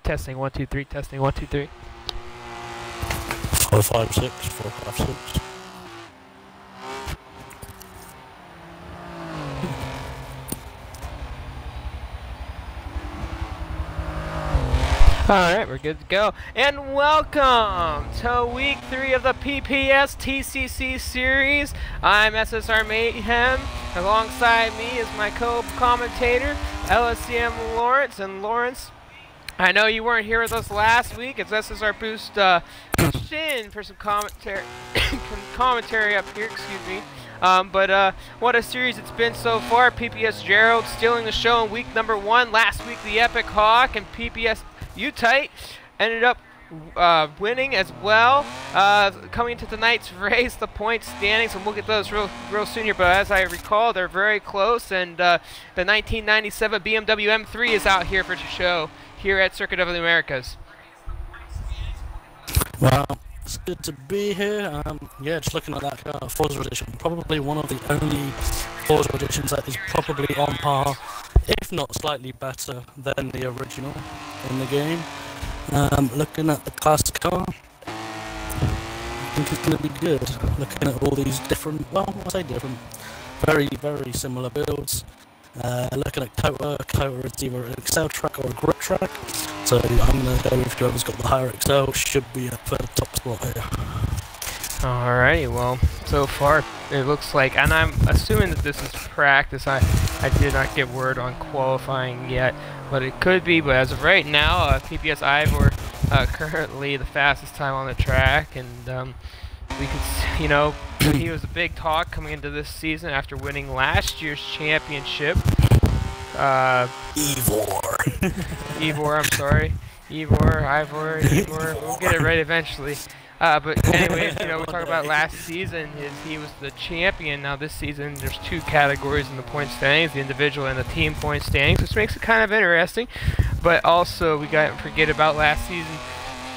Testing 1 2 3. Testing 1 2 3. 4 5 6 4 5 6. Alright, we're good to go. And welcome to week 3 of the PPS TCC series. I'm SSR Mayhem. Alongside me is my co-commentator, LSCM Lawrence. And Lawrence, I know you weren't here with us last week. It's SSR Boost pitched in for some commentary up here, excuse me. But what a series it's been so far. PPS Gerald stealing the show in week number 1. Last week the Epic Hawk and PPS U-Tight ended up winning as well. Coming into tonight's race, the point standings, and we'll get those real soon here, but as I recall, they're very close, and the 1997 BMW M3 is out here for the show here at Circuit of the Americas. Well, it's good to be here. Yeah, just looking at that car, Forza Edition, probably one of the only Forza Editions that is probably on par, if not slightly better than the original in the game. Looking at the classic car, I think it's going to be good. Looking at all these different, well, I say different, very similar builds. Looking at Kota is either an Excel track or a grip track, so I'm going to go with whoever's got the higher Excel should be up for the top spot here. Alrighty, well, so far it looks like, and I'm assuming that this is practice. I did not get word on qualifying yet, but it could be. But as of right now, PPS Ivor currently the fastest time on the track, and we could, you know, he was a big talk coming into this season after winning last year's championship. Ivor, I'm sorry. Ivor, we'll get it right eventually. But anyways, you know, we talk about last season, he was the champion. Now this season, there's 2 categories in the point standings, the individual and the team point standings, which makes it kind of interesting. But also, we got to forget about last season,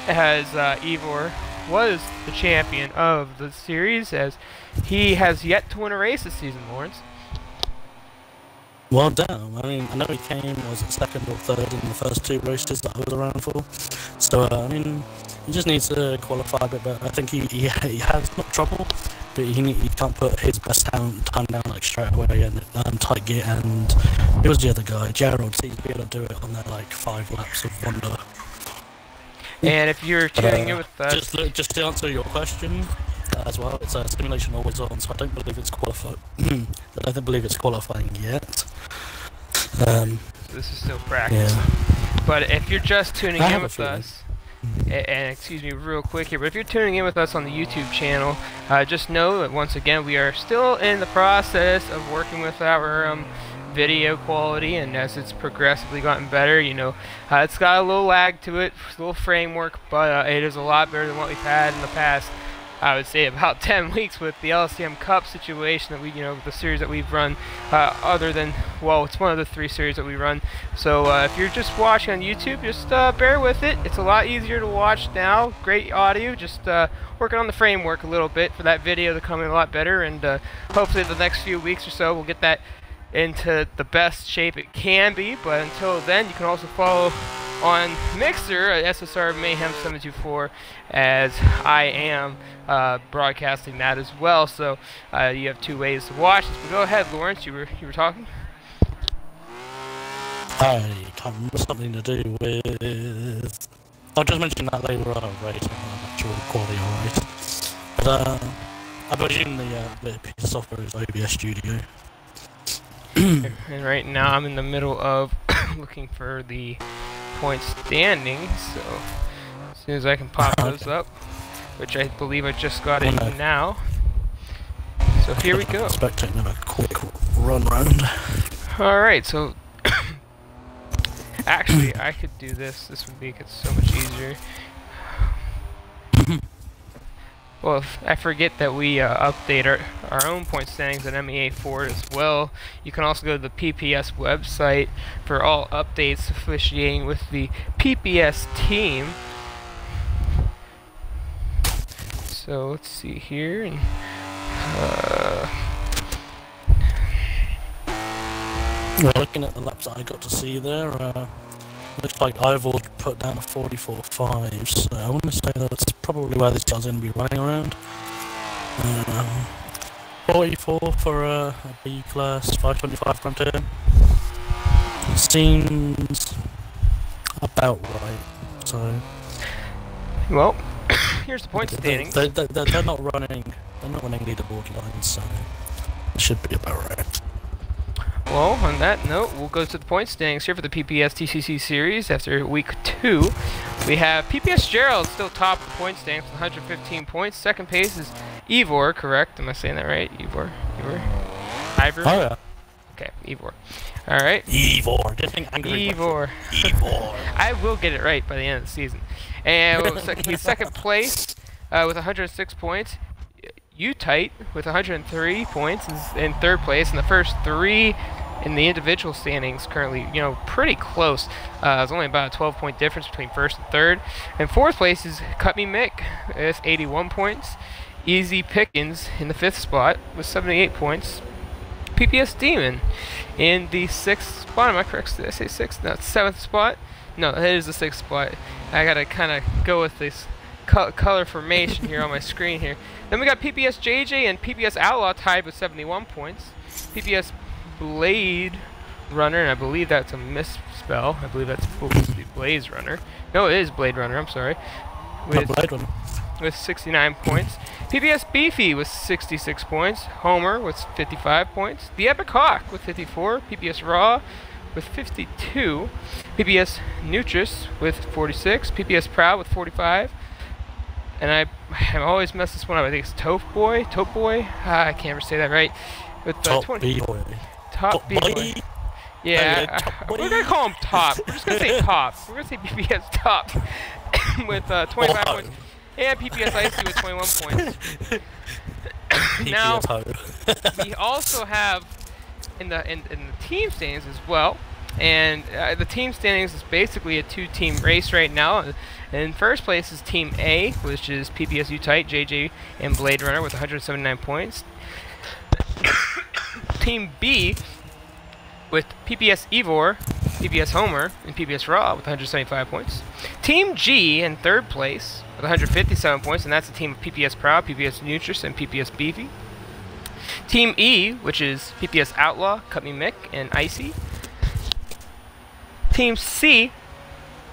as Ivor was the champion of the series, as he has yet to win a race this season, Lawrence. Well, damn. I mean, I know he came, was it second or third in the first 2 races that I was around for. So, I mean, he just needs to qualify a bit better. I think he has not trouble, but he can't put his best time down like straight away in tight gear. And it was the other guy, Gerald, seems to be able to do it on their like 5 laps of wonder. And if you're tuning in with us, just to answer your question as well, it's a simulation always on, so I don't believe it's qualified. I don't believe it's qualifying yet. This is still practice. Yeah. But if you're just tuning in with us, and excuse me real quick here, but if you're tuning in with us on the YouTube channel, just know that once again we are still in the process of working with our video quality, and as it's progressively gotten better, you know, it's got a little lag to it, a little framework, but it is a lot better than what we've had in the past. I would say about 10 weeks with the LCM Cup situation that we, you know, the series that we've run, other than, well, it's one of the 3 series that we run. So if you're just watching on YouTube, just bear with it. It's a lot easier to watch now. Great audio, just working on the framework a little bit for that video to come in a lot better, and hopefully the next few weeks or so we'll get that into the best shape it can be. But until then, you can also follow on Mixer at SSR Mayhem 724, as I am broadcasting that as well. So you have 2 ways to watch this. But go ahead, Lawrence. You were talking. I can't remember, something to do with. I'll just mention that they were on a race, actual quality race. But I presume the piece of software is OBS Studio. And right now I'm in the middle of looking for the point standings, so as soon as I can pop those up, which I believe I just got in now. So here we go. Expecting a quick run round. Alright, so actually I could do this. This would make it so much easier. Well, I forget that we update our own point standings at MEA4 as well. You can also go to the PPS website for all updates affiliating with the PPS team. So let's see here. And, well, looking at the laps that I got to see there, looks like Ivor put down a 44.5, so I want to say that's probably where this guy's going to be running around. 44 for a B class, 525 front end. Seems about right. So, well, here's the point standings. They're not running. They're not running leaderboard lines, so it should be about right. Well, on that note, we'll go to the point standings here for the PPS TCC series after week 2. We have PPS Gerald still top of the point standings with 115 points. Second place is Ivor, correct? Am I saying that right? Ivor? Ivor? Oh yeah. Okay, Ivor. Alright. Ivor. Getting angry. Ivor. I will get it right by the end of the season. And he's second place with 106 points. U-Tight with 103 points is in third place, and the first 3 in the individual standings currently, pretty close. There's only about a 12-point difference between first and third. And fourth place is Cut Me Mick with 81 points. Easy Pickens in the 5th spot with 78 points. PPS Demon in the 6th spot. Am I correct? Did I say 6th? No, 7th spot. No, it is the 6th spot. I gotta kind of go with this color formation here on my screen here. Then we got PPS JJ and PPS Outlaw tied with 71 points. PPS Blade Runner, and I believe that's a misspell. I believe that's supposed to be Blaze Runner. No, it is Blade Runner, I'm sorry. With 69 points. PPS Beefy with 66 points. Homer with 55 points. The Epic Hawk with 54. PPS Raw with 52. PPS Nutris with 46. PPS Proud with 45. And I always mess this one up. I think it's Tope Boy. I can't ever say that right. With Top 20. B-Boy. Top B-Boy. Yeah, we're gonna call him Top. We're just gonna say Top. We're gonna say PPS Top with 25 points. And PPS Icy with 21 points. Now, we also have in the team standings as well. And the team standings is basically a 2-team race right now. In first place is Team A, which is PPS U-Tight, JJ, and Blade Runner with 179 points. Team B with PPS Ivor, PPS Homer, and PPS Raw with 175 points. Team G in third place with 157 points, and that's a team of PPS Proud, PPS Nutris, and PPS Beefy. Team E, which is PPS Outlaw, Cut Me Mick, and Icy. Team C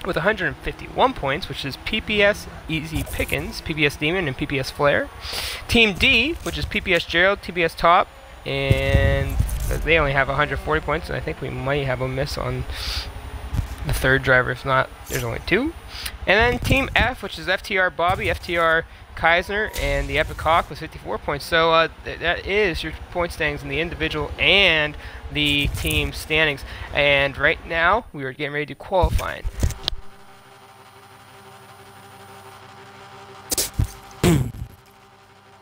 with 151 points, which is PPS Easy Pickens, PPS Demon, and PPS Flare. Team D, which is PPS Gerald, TPS Top, and they only have 140 points, and I think we might have a miss on the third driver. If not, there's only 2. And then Team F, which is FTR Bobby, FTR Keisner, and the Epic Hawk with 54 points. So that is your point standings in the individual and the team standings. And right now, we are getting ready to qualify.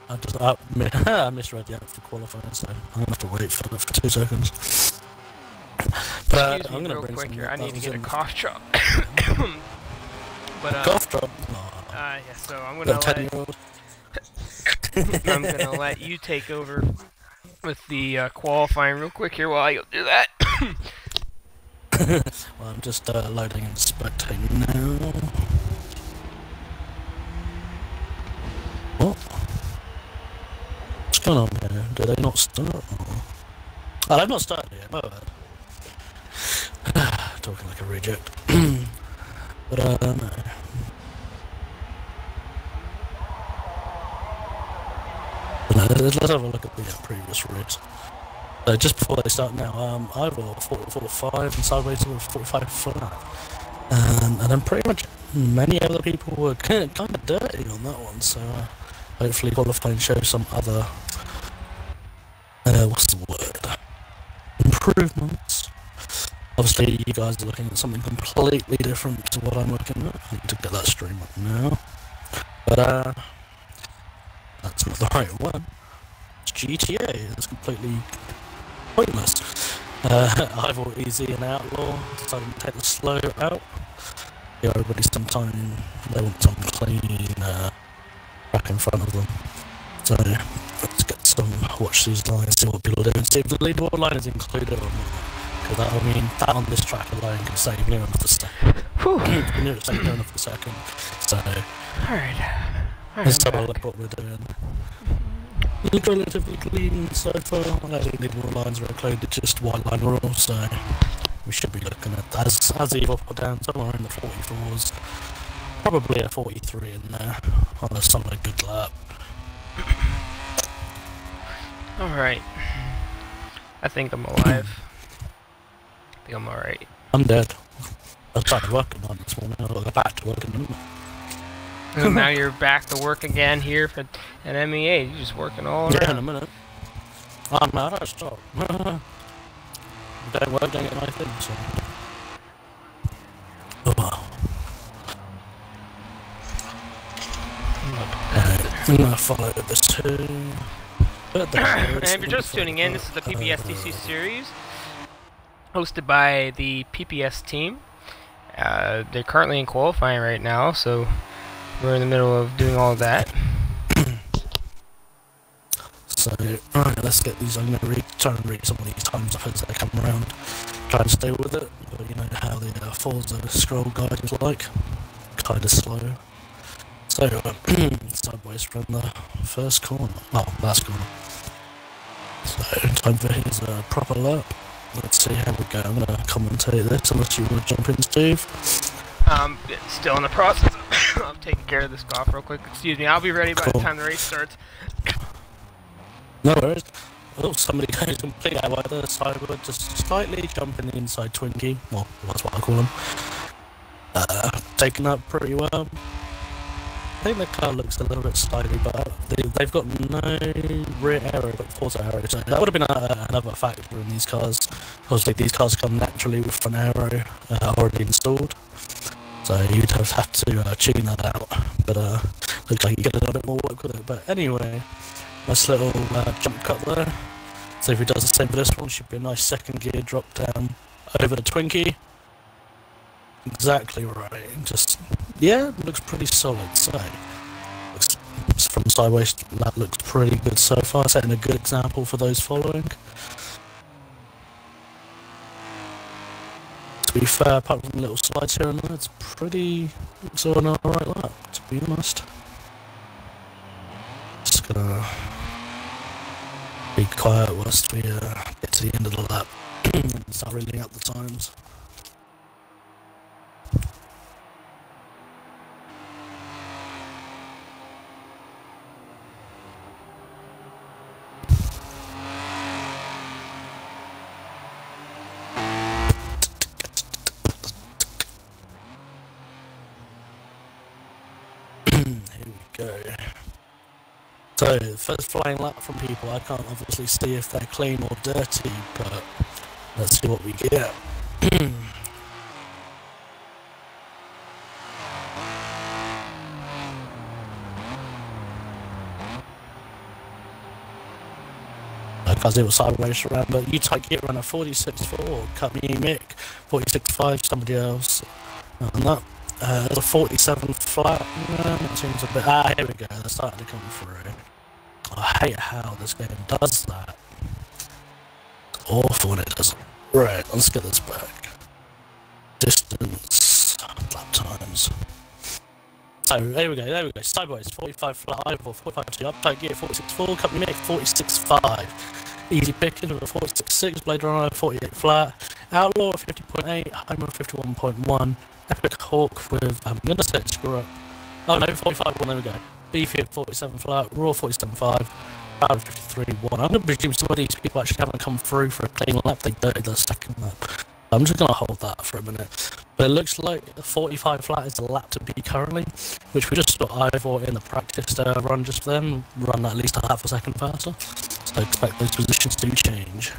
I misread the app for qualifying, so I'm going to have to wait for 2 seconds. But Excuse I'm me going to real bring quick some here. I need to get a in. cough drop. But, cough drop? yeah, so I'm going to let you take over with the qualifying real quick here while I go do that. Well, I'm just loading and spectating now. What? What's going on here? Did they not start? Oh, they've not started yet. My bad. Talking like a reject. But no. Let's have a look at the previous race. Just before they start now, Ivor 45 and Sideways were 45 flat. And then pretty much many other people were kind of dirty on that one, so hopefully qualifying shows some other, what's the word, improvements. Obviously you guys are looking at something completely different to what I'm looking at. I need to get that stream up now. But that's not the right one. It's GTA, it's completely pointless. I've all easy and outlaw, deciding to take the slow out. Yeah, everybody sometime they want some clean back in front of them. So let's get some, watch these lines, see what people are doing, see if the leaderboard line is included or not. because I mean, that on this track alone can save near enough the second. Near enough the second. So, Alright. let's have a look what we're doing. Look relatively clean so far. I don't need more lines or coded, just white line rule, so we should be looking at, as Eva put down, somewhere in the 44s. Probably a 43 in there on a solid good lap. Alright. I think I'm alive. I think I'm alright. I'm dead. I started working on this morning. I'll go back to work in a minute. And now you're back to work again here at MEA. You're just working all around. Yeah, in a minute. Oh no, I don't stop. Don't work, don't get my thing, so. Oh. I'm gonna follow this too. And if you're just tuning in, this is the PPS TCC series, hosted by the PPS team. They're currently in qualifying right now, so we're in the middle of doing all of that. So, alright, let's get these. I'm gonna try and read some of these times off as they come around. Try and stay with it, but you know how the Forza scroll guide is like. Kinda slow. So, sideways from the first corner. Oh, last corner. So, time for his proper lap. Let's see how we go. I'm gonna commentate this unless you want to jump in, Steve. Still in the process of taking care of this cough real quick. Excuse me, I'll be ready by the time the race starts. No worries. Oh, somebody goes completely out by the sideward, just slightly jumping the inside Twinkie. Well, that's what I call them. Taking up pretty well. I think the car looks a little bit slidey, but they've got no rear aero, but Forza aero. So that would have been another factor in these cars. Obviously, these cars come naturally with front aero already installed. So you'd have to tune that out. But looks like you get a little bit more work with it. But anyway, nice little jump cut there. So if he does the same for this one, should be a nice second gear drop down over the Twinkie. Exactly right. Just, yeah, looks pretty solid. So, looks, from sideways, that looks pretty good so far. Setting a good example for those following. To be fair, apart from little slides here and there, it's pretty. It's all an alright lap, to be honest. Just gonna be quiet whilst we get to the end of the lap and start reading out the times. Go. So, first flying lap from people, I can't obviously see if they're clean or dirty, but let's see what we get. Because it was sideways around, but you take it around a 46.4, cut me Mick, 46.5, somebody else, and that. There's a 47 flat. It seems a bit. Here we go. They're starting to come through. I hate how this game does that. It's awful when it doesn't. Right, let's get this back. Distance, lap times. So there we go. Sideways, 45 flat, Ival, 45.2, uptight gear, 46.4, company make 46.5. Easy picking with a 46.6, Blade Runner 48 flat, Outlaw 50.8, Homer 51.1. Epic Hawk with, I'm going to say screw up. Oh no, 45.1, there we go. Beefy at 47 flat, Raw 47.5, Powder 53.1. I'm going to presume some of these people actually haven't come through for a clean lap, they dirtied the second lap. I'm just going to hold that for a minute. But it looks like the 45 flat is the lap to be currently, which we just saw Ivor in the practice run just then, run at least a half a second faster. So I expect those positions to change.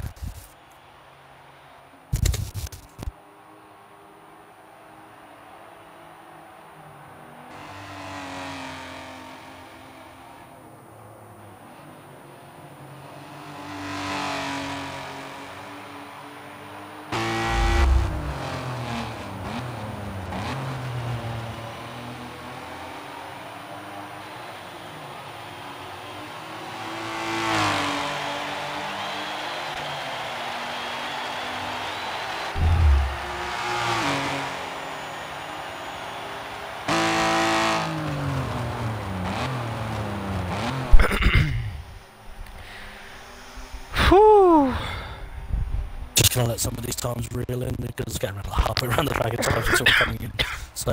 gonna let some of these times reel in because it's getting really halfway around the track at times until we're coming in. So,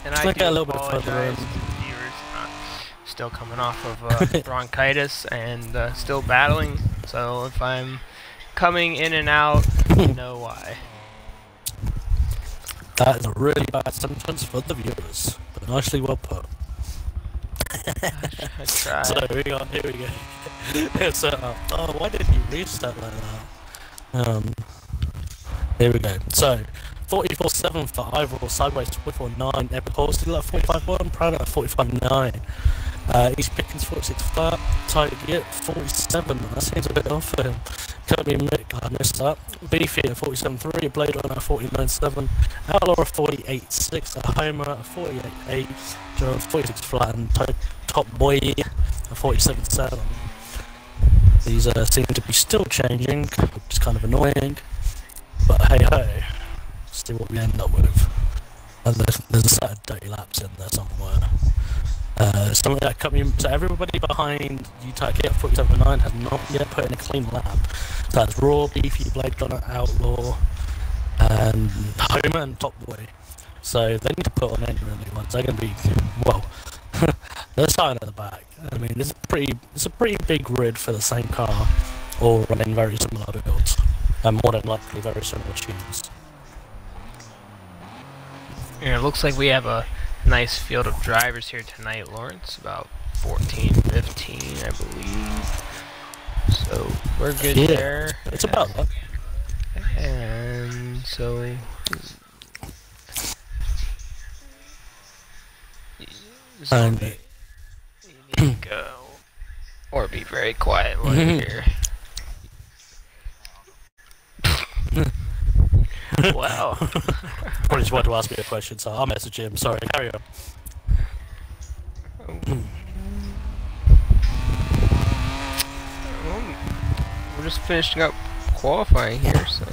and I do a little bit further in. apologize to the viewers. Still coming off of bronchitis and still battling. So if I'm coming in and out, you know why. That is a really bad sentence for the viewers, but nicely well put. I tried. So here we go. So, oh, why did you restart like that? Here we go. So, 44.7 for Ivor, sideways 44.9. Epic Horse still at 45.1, Proud at 45.9. Easy Pickens 46 flat, Tight Git 47. That seems a bit off for him. Kirby Mick, I missed that. Beefy at 47.3, Blade Runner at 49.7, Outlaw at 48.6, a Homer at 48.8, Jones 46 flat, and Top Boy at 47.7. These seem to be still changing, which is kind of annoying. But hey ho, see what we end up with. And there's a set of dirty laps in there somewhere. Something that coming, so everybody behind UTAC at 47.9 has not yet put in a clean lap. So that's Raw, Beefy, Blade Runner, Outlaw, and Homer and Top Boy. So they need to put on any really ones. They're going to be, well, they're starting at the back. I mean, it's a pretty big grid for the same car, all running very similar builds, and more than likely very similar tunes. Yeah, it looks like we have a nice field of drivers here tonight, Lawrence. About 14, 15, I believe. So we're good there. It's about that. And so And you need to go or be very quiet while you're here. Wow. Probably just wanted to ask me a question, so I'll message him. Sorry, carry on. We're just finishing up qualifying here, so.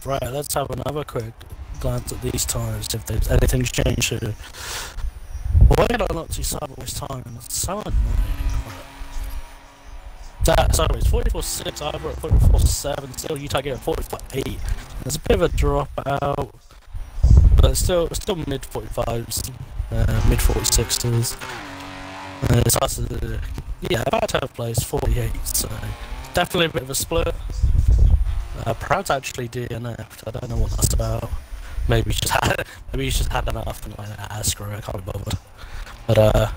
Right, let's have another quick glance at these times, if there's anything changed here. Why did I not see sideways time? It's so annoying. Sideways 44.6, Ivor at 44.7, still Utah get at 44.8. There's a bit of a drop out, but it's still mid 45s, mid 46s. Yeah, about 10th place, 48. So definitely a bit of a split. Proud's actually DNF'd. I don't know what that's about. Maybe he's just had enough and like, screw it, I can't be bothered. But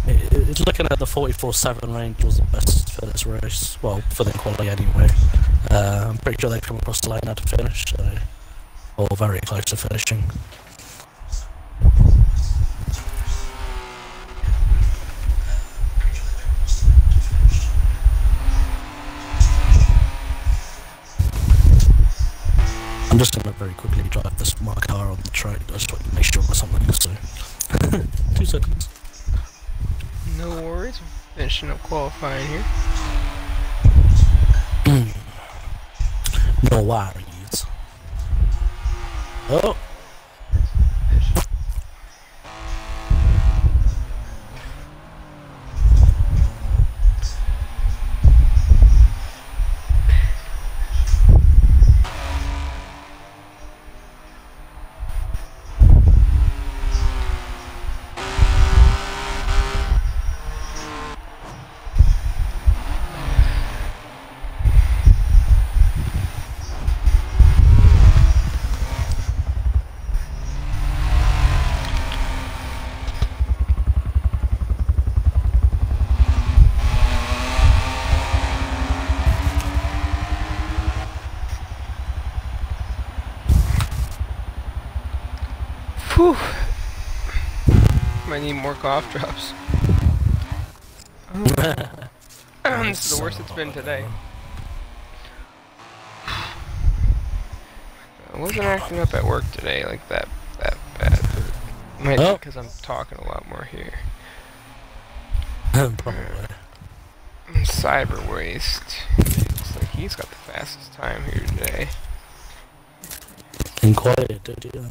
it's looking at the 44.7 range was the best for this race. Well, for the quality anyway. I'm pretty sure they've come across the line now to finish, so, or very close to finishing. I'm just going to very quickly drive my car on the track. I just want to make sure there's something, so 2 seconds. No worries, finishing up qualifying here. No worries. Oh! Whew. Might need more cough drops. This is the worst it's been today. I wasn't acting up at work today like that bad. Maybe because I'm talking a lot more here. Probably. Cyber waste. Looks like he's got the fastest time here today. And quiet, dude, yeah.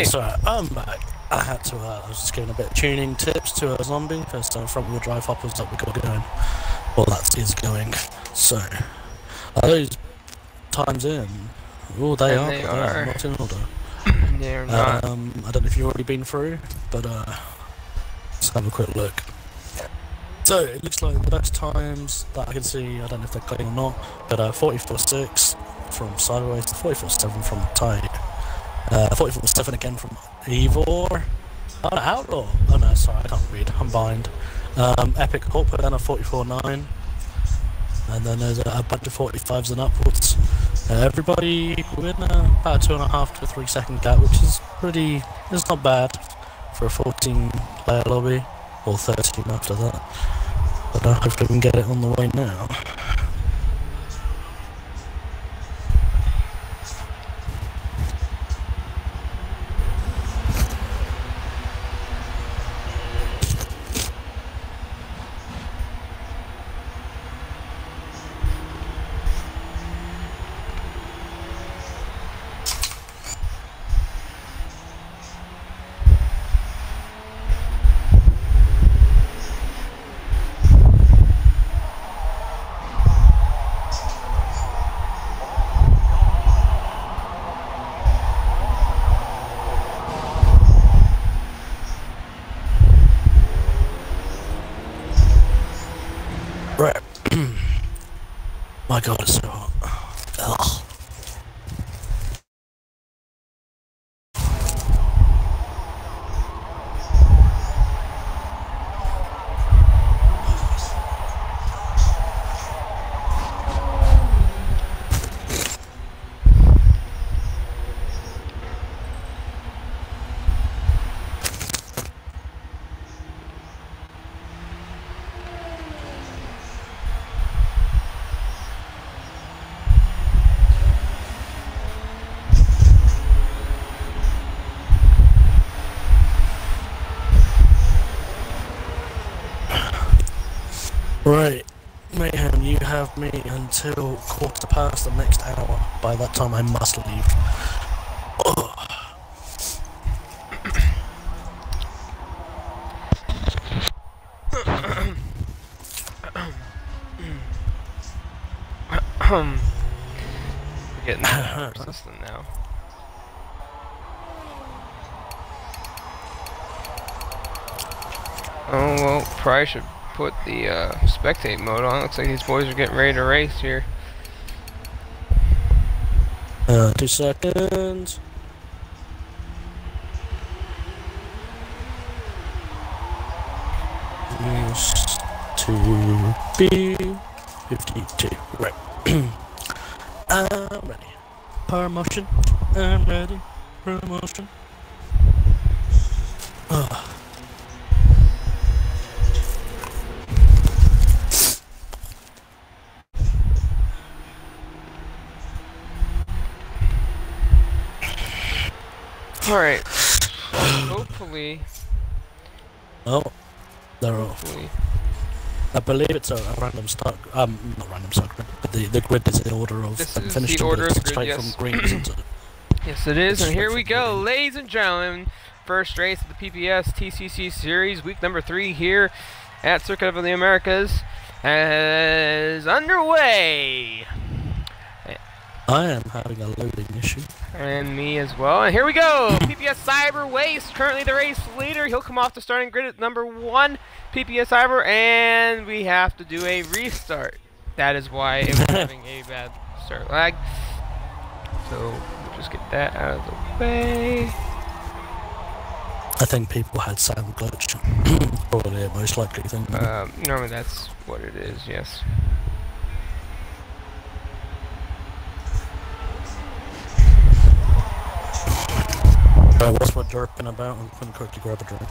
So I'm back. I was just giving a bit of tuning tips to a zombie. First front wheel drive hoppers that we got going. Well, that is going. So, are those times in? Oh, they are not in order. They're not. I don't know if you've already been through, but let's have a quick look. So, it looks like the best times that I can see, I don't know if they're clean or not, but 44.6 from Sideways, 44.7 from Tight. 44.7 again from Evor. Oh, no, Outlaw. Oh no, sorry, I can't read. I'm blind. Epic Hook put down a 44.9. And then there's a bunch of 45s and upwards. Everybody within about a 2.5 to 3 second gap, which is pretty. It's not bad for a 14 player lobby. Or 13 after that. But hopefully we can get it on the way now. Right. My god, it's so hot. Ugh. Right, Mayhem, you have me until 1/4 the next hour. By that time I must leave. We're getting the system now. Oh well, probably should put the spectate mode on. Looks like these boys are getting ready to race here. 2 seconds. Used to be 52. Right. I'm ready. Promotion. I'm ready. Promotion. Alright. Hopefully. Oh, they're off. Hopefully I believe it's a random start. Not random start grid, but the grid is in order of finish the order of the grid, straight yes. from green, isn't it? Yes, it is. And here we go, ladies and gentlemen. First race of the PPS TCC Series, week number 3 here at Circuit of the Americas is underway. I am having a loading issue. And me as well. And here we go. PPS Cyber Waste, currently the race leader. He'll come off the starting grid at number 1, PPS Cyber, and we have to do a restart. That is why it was having a bad start lag. So we'll just get that out of the way. I think people had sound glitch. Probably a most likely thing. Normally that's what it is, yes. I was derping about and couldn't quickly grab a drink.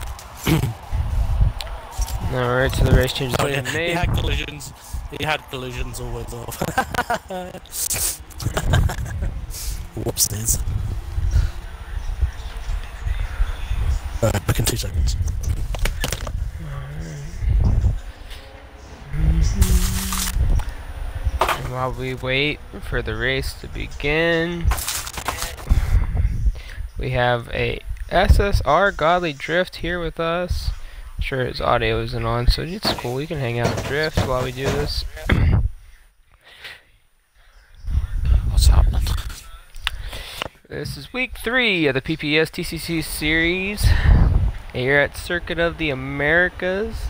Alright, so the race changes oh, yeah. He had collisions. He had collisions always off. Whoopsies. Alright, back in 2 seconds. And while we wait for the race to begin, we have a SSR Godly Drift here with us. I'm sure his audio isn't on, so it's cool. You can hang out and drift while we do this. What's happening? This is week 3 of the PPS TCC Series here at Circuit of the Americas.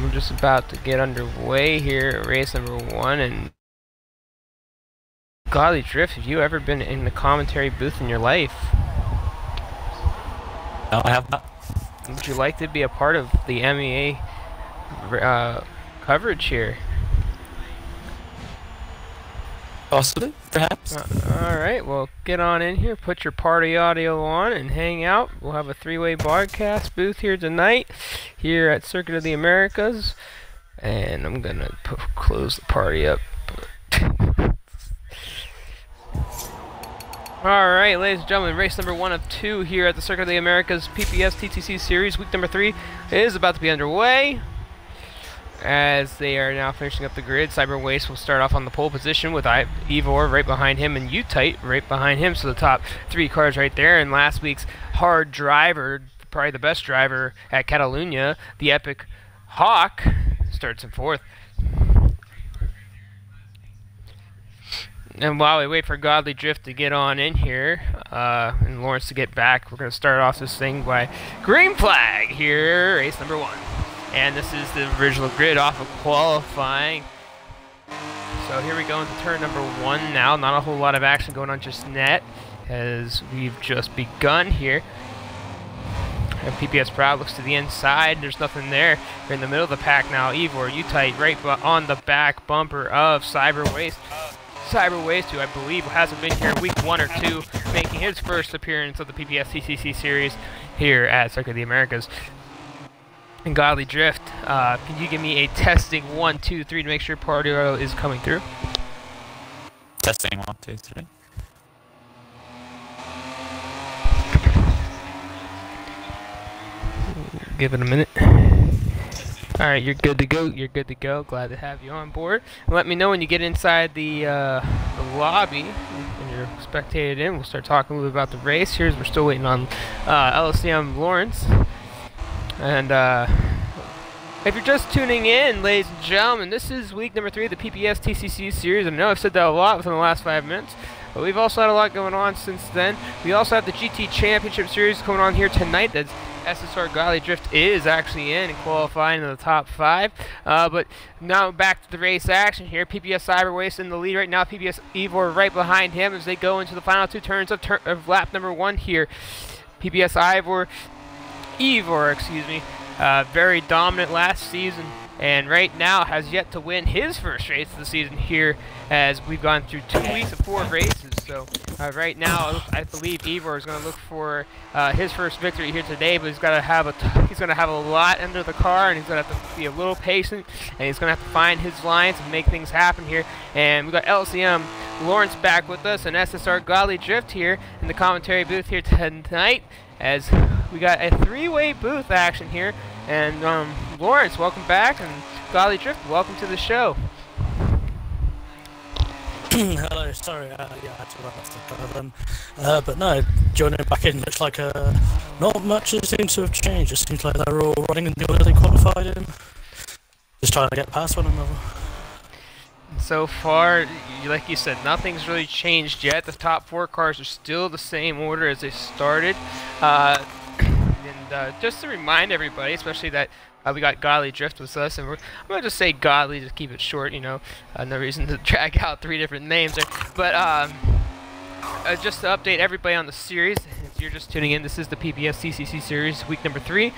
We're just about to get underway here at race number 1, and Godly Drift, have you ever been in the commentary booth in your life? No, I have not. Would you like to be a part of the MEA coverage here? Possibly, perhaps. Alright, well, get on in here, put your party audio on, and hang out. We'll have a 3-way broadcast booth here tonight, here at Circuit of the Americas. And I'm going to close the party up. Alright, ladies and gentlemen, race number 1 of 2 here at the Circuit of the Americas PPS TCC Series. Week number 3 is about to be underway, as they are now finishing up the grid. Cyber Waste will start off on the pole position with Ivor right behind him and U-Tight right behind him. So the top 3 cars right there. And last week's hard driver, probably the best driver at Catalunya, the Epic Hawk, starts in 4th. And while we wait for Godly Drift to get on in here, and Lawrence to get back, we're going to start off this thing by green flag here, race number 1. And this is the original grid off of qualifying. So here we go into turn number 1 now. Not a whole lot of action going on just yet, as we've just begun here. And PPS Proud looks to the inside. There's nothing there. We're in the middle of the pack now. Ivor, U-Tight right on the back bumper of Cyber Waste. Cyber Waste, who I believe hasn't been here week 1 or 2, making his first appearance of the PPS TCC Series here at Circuit of the Americas. And Godly Drift, can you give me a testing 1, 2, 3 to make sure party audio is coming through? Testing 1, 2, 3. Give it a minute. Alright, you're good to go. You're good to go. Glad to have you on board. Let me know when you get inside the lobby and you're spectated in. We'll start talking a little bit about the race. We're still waiting on LCM Lawrence. And if you're just tuning in, ladies and gentlemen, this is week number 3 of the PPS TCC Series. I know I've said that a lot within the last 5 minutes, but we've also had a lot going on since then. We also have the GT Championship Series coming on here tonight. That's SSR Godly Drift is actually in and qualifying in the top 5. But now back to the race action here. PPS Cyber Waste in the lead right now. PPS Ivor right behind him as they go into the final 2 turns of lap number 1 here. PPS Ivor, excuse me, very dominant last season, and right now has yet to win his first race of the season here, as we've gone through 2 weeks of 4 races. So right now, I believe Ivor is going to look for his first victory here today, but he's going to have a lot under the car, and he's going to have to be a little patient, and he's going to have to find his lines and make things happen here. And we've got LCM Lawrence back with us, and SSR Godly Drift here in the commentary booth here tonight, as we got a 3-way booth action here And Lawrence, welcome back, and Golly Drift, welcome to the show. Hello, sorry, yeah, I had to run off the car then. But no, joining back in, looks like not much seems to have changed. It seems like they're all running in the order they qualified in. Just trying to get past one another. So far, like you said, nothing's really changed yet. The top 4 cars are still the same order as they started. Just to remind everybody, especially that we got Godly Drift with us, and I'm going to just say Godly to keep it short, you know. No reason to drag out 3 different names there. But just to update everybody on the series, if you're just tuning in, this is the PPS TCC series, week number 3.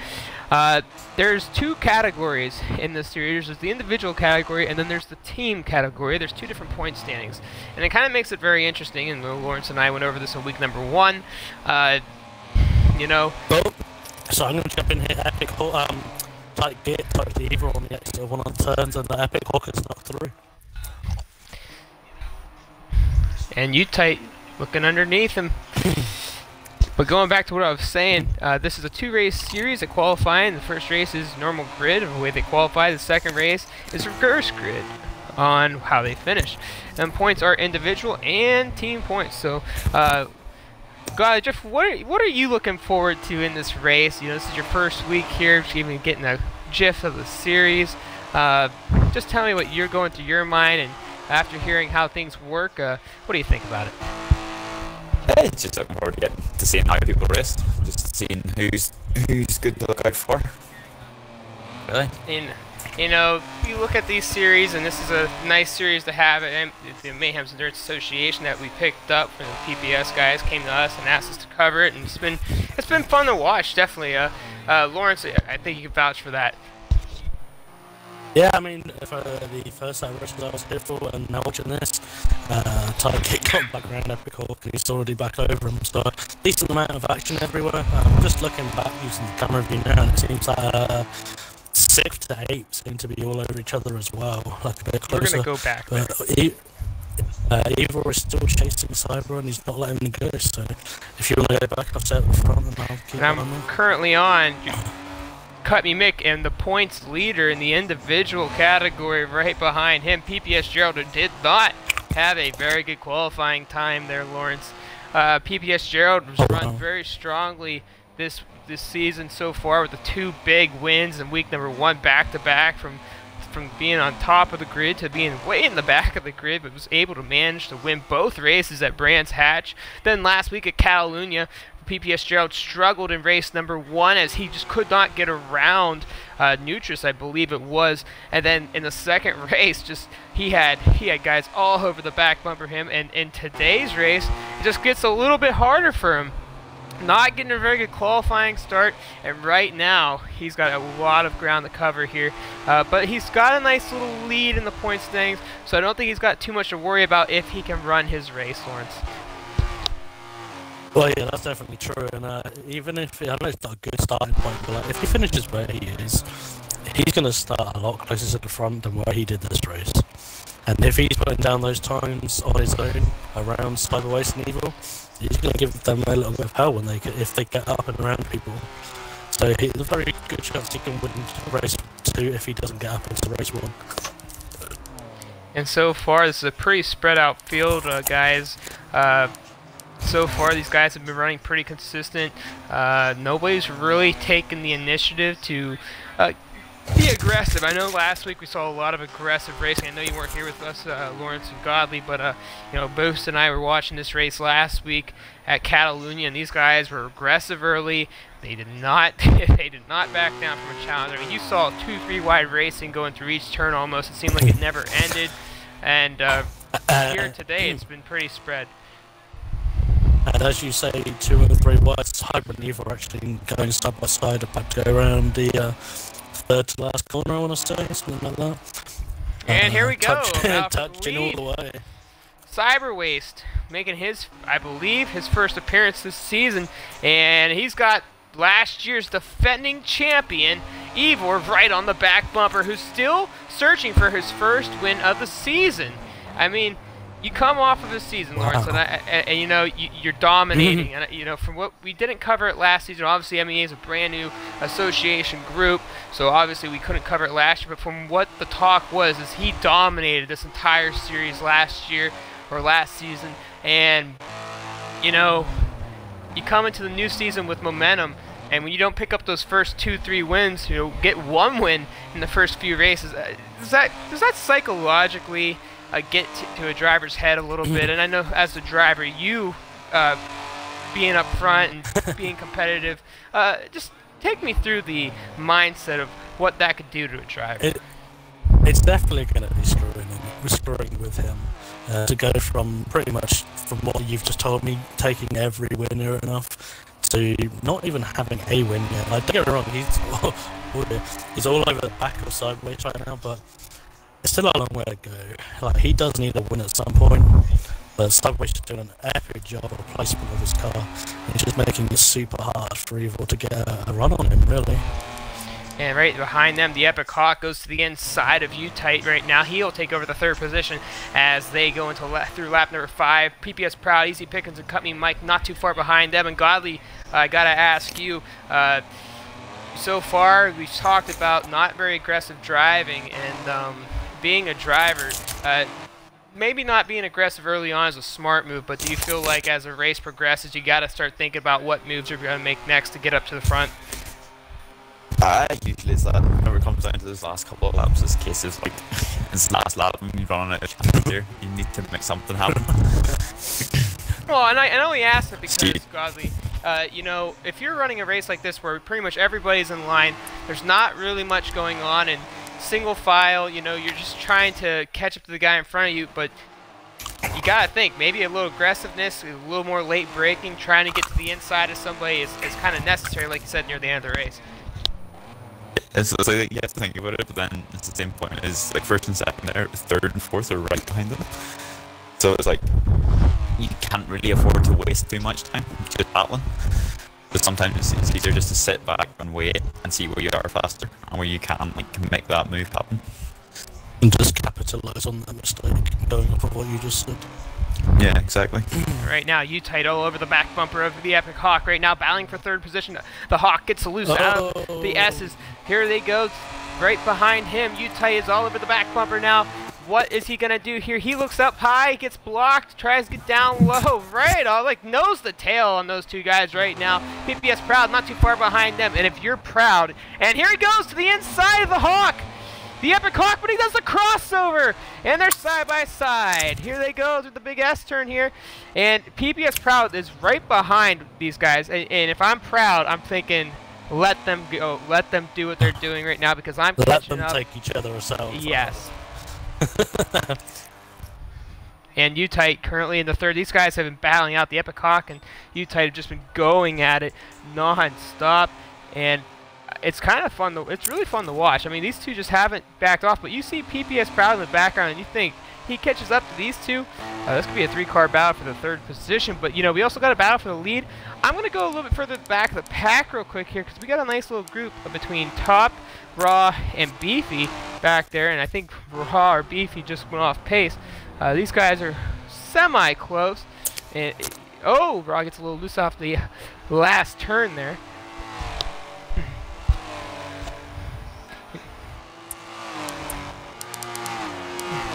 There's 2 categories in this series. There's the individual category, and then there's the team category. There's 2 different point standings, and it kind of makes it very interesting. And Lawrence and I went over this in week number 1. You know. So I'm going to jump in here. Epic type gate, type the Evil on the extra one on turns, and the Epic Hawker's knocked through. And you tight, looking underneath him. But going back to what I was saying, this is a 2-race series at qualifying. The first race is normal grid, the way they qualify. The second race is reverse grid on how they finish. And points are individual and team points. So, God, Jeff, what are you looking forward to in this race? You know, this is your first week here, just even getting a gist of the series. Just tell me what you're going through your mind, and after hearing how things work, what do you think about it? It's just looking forward to seeing how people race, just seeing who's good to look out for. Really? And you know, you look at these series, and this is a nice series to have at the Mayhem's Endurance Association that we picked up from the PPS guys. Came to us and asked us to cover it, and it's been fun to watch, definitely. Lawrence, I think you can vouch for that. Yeah, I mean, for the first time races I was here for, and now watching this, Target got back around Epic Hawk, and he's already back over him, so decent amount of action everywhere. Just looking back using the camera view now, and it seems like 6 to 8 seem to be all over each other as well, like a bit closer. We're going to go back. Evil is still chasing Cyber, and he's not letting him go, so if you want to go back, I'll stay at the front, and I'll keep and I'm currently on Cut Me Mick, and the points leader in the individual category right behind him. PPS Gerald did not have a very good qualifying time there, Lawrence. PPS Gerald was run very strongly this season so far, with the 2 big wins in week number 1 back-to-back, from being on top of the grid to being way in the back of the grid, but was able to manage to win both races at Brands Hatch. Then last week at Catalunya, PPS Gerald struggled in race number 1 as he just could not get around Nutris, I believe it was. And then in the second race, he had guys all over the back bumper him. And in today's race, it just gets a little bit harder for him. Not getting a very good qualifying start, and right now he's got a lot of ground to cover here. But he's got a nice little lead in the point standings, so I don't think he's got too much to worry about if he can run his race, Lawrence. Well, yeah, that's definitely true, and even if, I know it's not a good starting point, but like, if he finishes where he is, he's going to start a lot closer to the front than where he did this race. And if he's putting down those times on his own around Cyber Waste and Evil, he's going to give them a little bit of hell if they get up and around people. So there's a very good chance he can win race 2 if he doesn't get up into race 1. And so far, this is a pretty spread out field, guys. So far, these guys have been running pretty consistent. Nobody's really taken the initiative to be aggressive. I know last week we saw a lot of aggressive racing. I know you weren't here with us, Lawrence and Godly, but you know, Boost and I were watching this race last week at Catalunya, and these guys were aggressive early. They did not back down from a challenge. I mean, you saw 2-3 wide racing going through each turn almost. It seemed like it never ended. And here today, it's been pretty spread. And as you say, 2 and 3 wide, Cyber and Evil are actually going side by side, about to go around the third to last corner, I want to say, something like that. And here we go. Touching all the way. Cyber Waste making his, I believe, his first appearance this season, and he's got last year's defending champion Ivor right on the back bumper, who's still searching for his first win of the season. I mean, you come off of a season, Lawrence, and you know you're dominating. And you know, from what we didn't cover it last season, obviously MEA is a brand new association group, so obviously we couldn't cover it last year. But from what the talk was, is he dominated this entire series last year or last season, and you know, you come into the new season with momentum. And when you don't pick up those first 2-3 wins, you know, get one win in the first few races, does that psychologically get to a driver's head a little bit? And I know as the driver, you being up front and being competitive, just take me through the mindset of what that could do to a driver. It's definitely going to be screwing with him to go from pretty much from what you've just told me, taking every win near enough, to not even having a win yet. Like, don't get me wrong, he's all over the back or sideways right now, but it's still a long way to go. Like, he does need a win at some point, but Sideways is doing an epic job of placement of his car, and he's just making it super hard for Evil to get a run on him, really. And right behind them, the Epic Hawk goes to the inside of U-Tight right now. He'll take over the third position as they go into through lap number 5. PPS Proud, Easy Pickens, and Cut Me Mike not too far behind them. And Godly, I gotta ask you, so far we've talked about not very aggressive driving and being a driver. Maybe not being aggressive early on is a smart move, but do you feel like as a race progresses, you gotta start thinking about what moves you're gonna make next to get up to the front? Usually it's that. Whenever it comes down to those last couple of laps, it's cases like it's the last lap and you've run out of chances here. You need to make something happen. Well, and I only asked it because, Godly, you know, if you're running a race like this where pretty much everybody's in line, there's not really much going on, and single file, you know, you're just trying to catch up to the guy in front of you, but you gotta think, maybe a little aggressiveness, a little more late braking, trying to get to the inside of somebody is kind of necessary, like you said, near the end of the race. It's like you have to think about it, but then it's the same point as like first and second there, third and fourth are right behind them. So it's like you can't really afford to waste too much time just battling. But sometimes it's easier just to sit back and wait and see where you are faster and where you can make that move happen. And just capitalize on that mistake, going off of what you just said. Yeah, exactly. Right now, U-Tight all over the back bumper of the Epic Hawk. Right now, battling for third position. The Hawk gets loose out. The S's. Here they go. Right behind him, U-Tight is all over the back bumper now. What is he gonna do here? He looks up high, gets blocked, tries to get down low. Right, like nose to tail on those two guys right now. PPS Proud not too far behind them. And if you're Proud, and here he goes to the inside of the Hawk. The Epic Hawk, but he does the crossover, and they're side by side. Here they go through the big S turn here, and PPS Proud is right behind these guys. And if I'm Proud, I'm thinking, let them go, let them do what they're doing right now because I'm catching up. Let them take each other aside. Yes. And U-Tight currently in the third. These guys have been battling out. The Epic Hawk and U-Tight have just been going at it non-stop, and it's kind of fun. It's really fun to watch. I mean, these two just haven't backed off, but you see PPS Proud in the background, and you think he catches up to these two. This could be a 3-car battle for the third position, but you know, we also got a battle for the lead. I'm going to go a little bit further back of the pack real quick here because we got a nice little group between Top, Raw, and Beefy back there, and I think Raw or Beefy just went off pace. These guys are semi-close, and oh, Raw gets a little loose off the last turn there.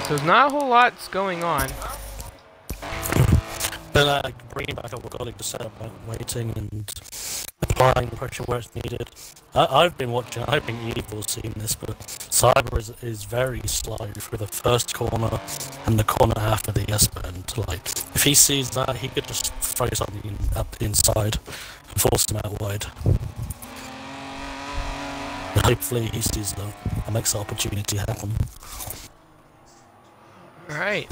So there's not a whole lot going on. But bringing back up what Golly just said about waiting and applying pressure where it's needed. I've been watching, I think Evil's seen this, but Cyber is very slow through the first corner and the corner after the S-bend. Like, if he sees that, he could just throw something up the inside and force him out wide. And hopefully he sees that and makes the opportunity happen. Alright.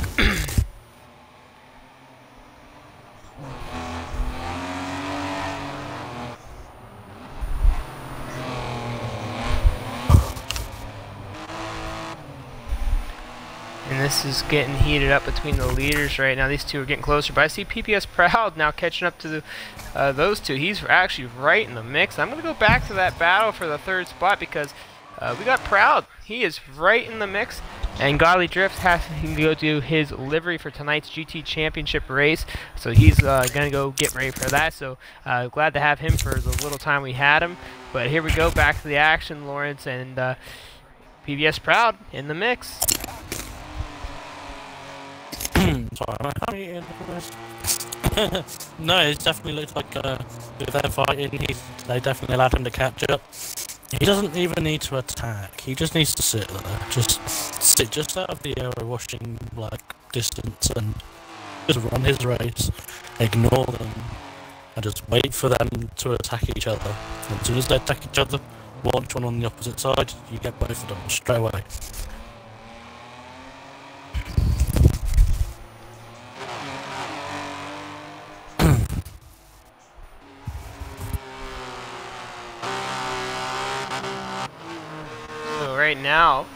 And this is getting heated up between the leaders right now. These two are getting closer, but I see PPS Proud now catching up to those two. He's actually right in the mix. I'm going to go back to that battle for the third spot because we got Proud. He is right in the mix. And Godly Drift has to go do his livery for tonight's GT Championship race, so he's gonna go get ready for that. So glad to have him for the little time we had him. But here we go, back to the action, Lawrence, and PPS Proud in the mix. Sorry, am I in this? No, it definitely looks like if they're fighting, they definitely allowed him to catch up. He doesn't even need to attack. He just needs to sit there, just sit just out of the arrow washing like distance, and just run his race, ignore them, and just wait for them to attack each other. And as soon as they attack each other, launch one on the opposite side. You get both of them straight away. Right now,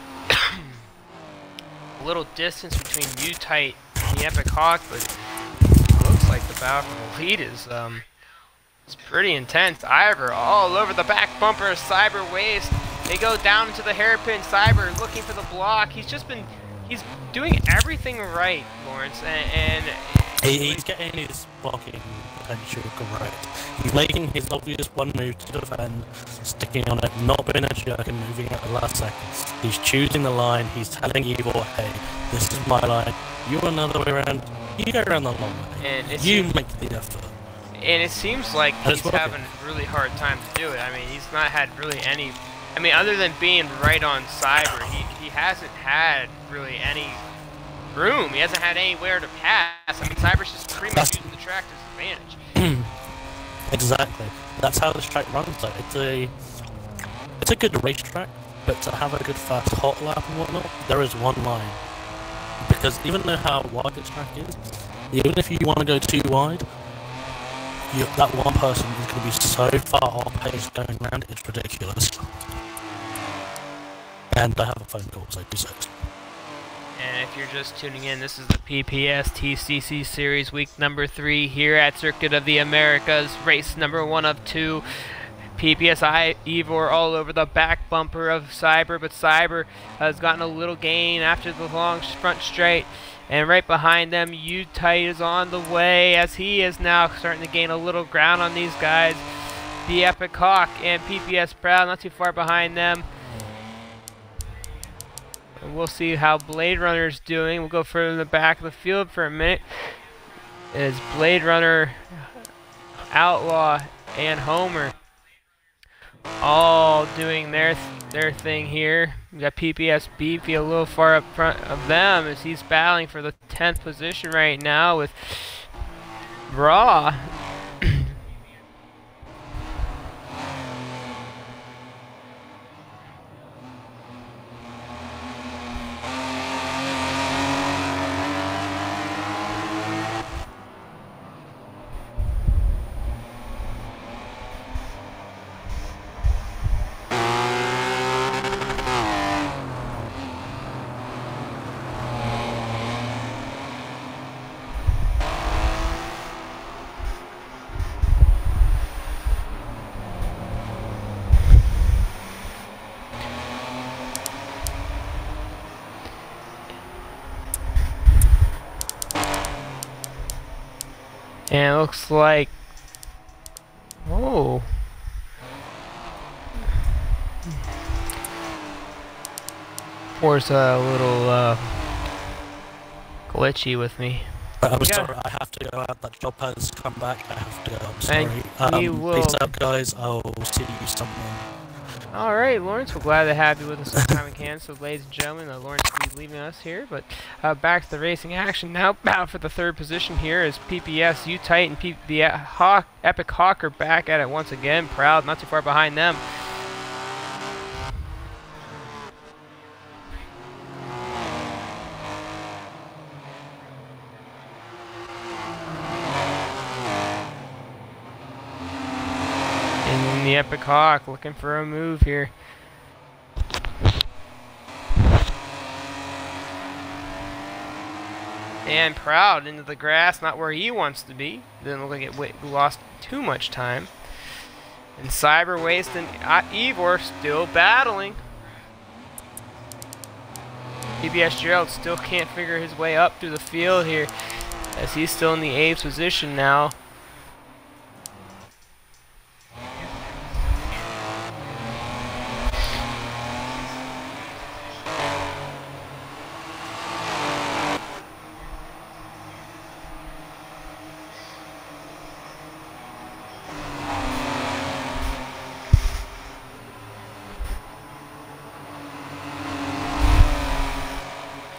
a little distance between U-Tight and the Epic Hawk, but it looks like the battle for the lead is it's pretty intense. Ivor all over the back bumper of Cyber Waste. They go down into the hairpin. Cyber looking for the block. He's doing everything right, Lawrence, and he's getting his blocking potential correct. He's making his obvious one move to defend, sticking on it, not being a jerk and moving at the last second. He's choosing the line, he's telling Evil, hey, this is my line, you run the other way around, you go around the long way, and you make the effort. And it seems like he's having a really hard time to do it. I mean, he's not had really any, I mean, other than being right on Cyber, he hasn't had really any room. He hasn't had anywhere to pass. I mean, Cyber's just pretty much using the track to his advantage. Exactly. That's how this track runs though. It's a good racetrack, but to have a good fast hot lap and whatnot, there is one line. Because even though how wide the track is, even if you want to go too wide, that one person is going to be so far off pace going around, it's ridiculous. And I have a phone call, so 2 seconds. And if you're just tuning in, this is the PPS TCC Series week number 3 here at Circuit of the Americas, race number 1 of 2. PPS Ivor all over the back bumper of Cyber, but Cyber has gotten a little gain after the long front straight. And right behind them, U-Tight is on the way as he is now starting to gain a little ground on these guys. The Epic Hawk and PPS Proud not too far behind them. And we'll see how Blade Runner's doing. We'll go further in the back of the field for a minute. As Blade Runner, Outlaw, and Homer all doing their thing here. We got PPS Beefy a little far up front of them as he's battling for the 10th position right now with Raw. And it looks like, oh, Poor's a little glitchy with me. I'm sorry, I have to go out. That job has come back. I have to go. I'm sorry. Peace out, guys. I'll see you sometime. Alright, Lawrence, we're glad to have you with us sometime we can. So, ladies and gentlemen, Lawrence will be leaving us here. But back to the racing action now. Out for the 3rd position here is PPS, U-Tight, and the Epic Hawk are back at it once again. Proud, not too far behind them. The Epic Hawk looking for a move here. And Proud into the grass, not where he wants to be. Didn't look like it lost too much time. And Cyber Waste and Ivor still battling. PPS Gerald still can't figure his way up through the field here, as he's still in the 8th position now.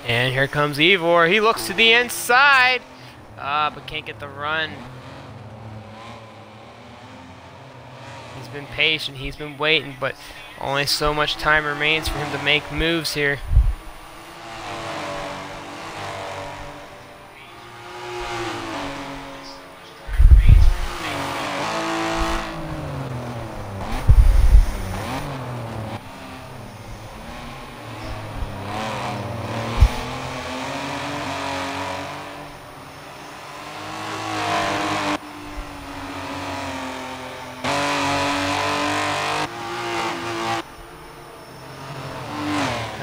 And here comes Ivor. He looks to the inside, but can't get the run. He's been patient, he's been waiting, but only so much time remains for him to make moves here.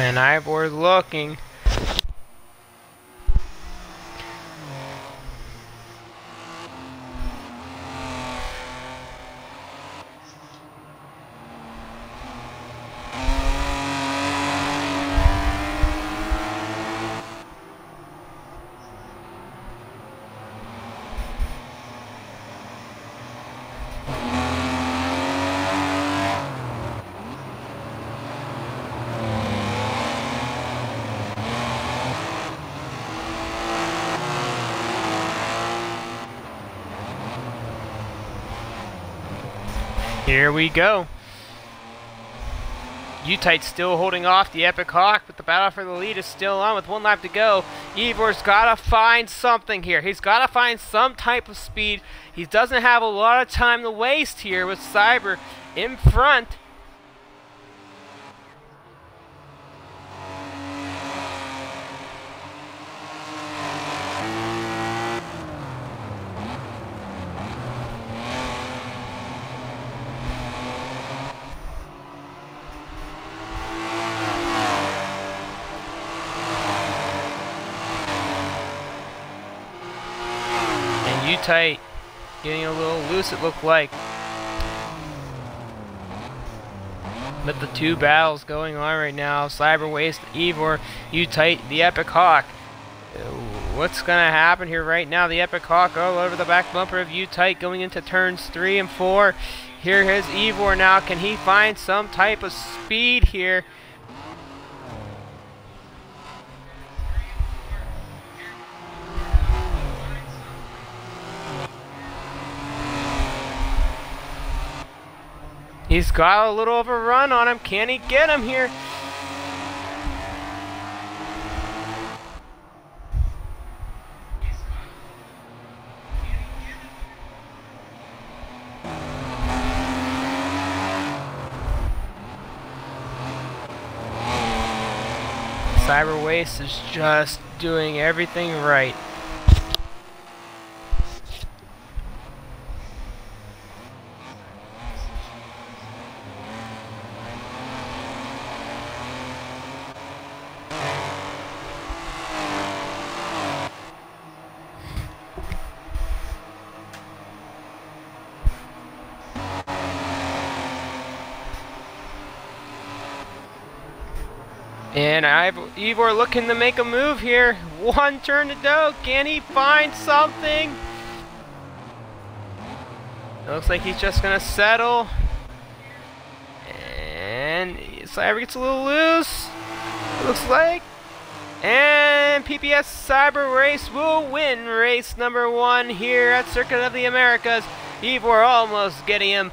And Ivor's looking. Here we go. Utite still holding off the Epic Hawk, but the battle for the lead is still on with 1 lap to go. Ivor's got to find something here. He's got to find some type of speed. He doesn't have a lot of time to waste here with Cyber in front. Utite getting a little loose, it looked like. But the two battles going on right now, Cyber Waste, Ivor, Utite, the Epic Hawk. What's going to happen here right now? The Epic Hawk all over the back bumper of Utite going into turns 3 and 4. Here is Ivor now. Can he find some type of speed here? He's got a little of a run on him. Can he get him here? Cyber Waste is just doing everything right. And Ivor looking to make a move here. 1 turn to go. Can he find something? It looks like he's just going to settle. And Cyber gets a little loose. It looks like. And PPS Cyber Race will win race number 1 here at Circuit of the Americas. Ivor almost getting him.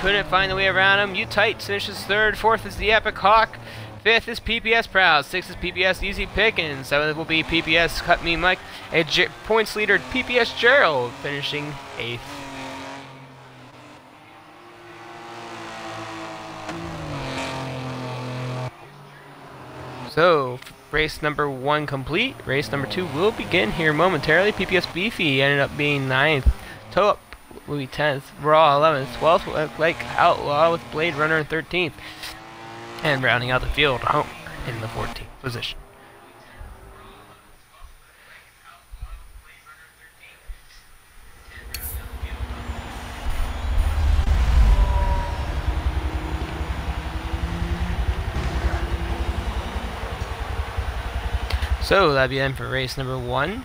Couldn't find the way around him. Utite finishes 3rd. 4th is the Epic Hawk. 5th is PPS Proud, 6th is PPS Easy Pickins, 7th will be PPS Cut Me Mike, and points leader PPS Gerald finishing 8th. So, race number 1 complete. Race number 2 will begin here momentarily. PPS Beefy ended up being 9th. Toe will be 10th. Raw 11th. 12th like Outlaw with Blade Runner in 13th. And rounding out the field, Homer in the 14th position. So that'll be it for race number 1.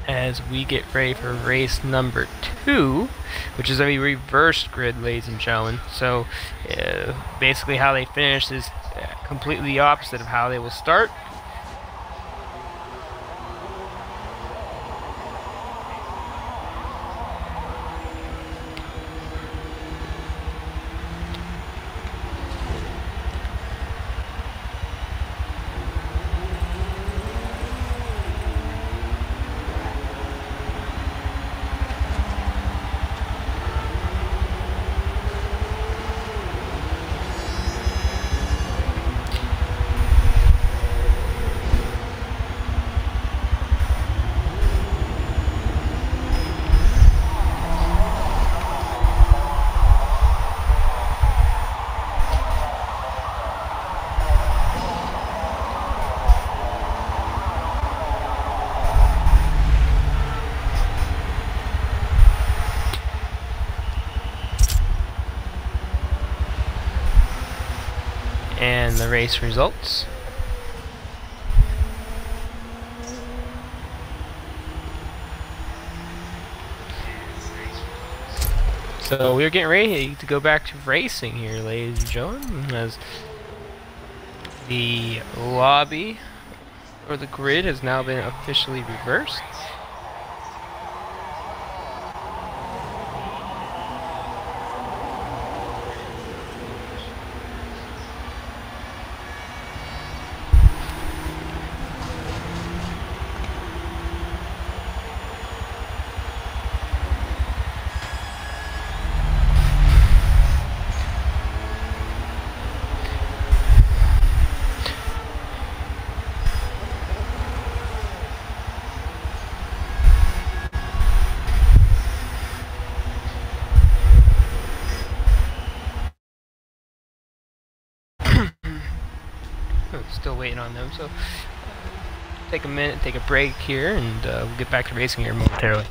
As we get ready for race number 2, which is a reverse grid, ladies and gentlemen. So basically how they finish is completely opposite of how they will start. And the race results. So we're getting ready to go back to racing here, ladies and gentlemen, as the lobby or the grid has now been officially reversed. Still waiting on them, so take a minute, take a break here, and we'll get back to racing here momentarily.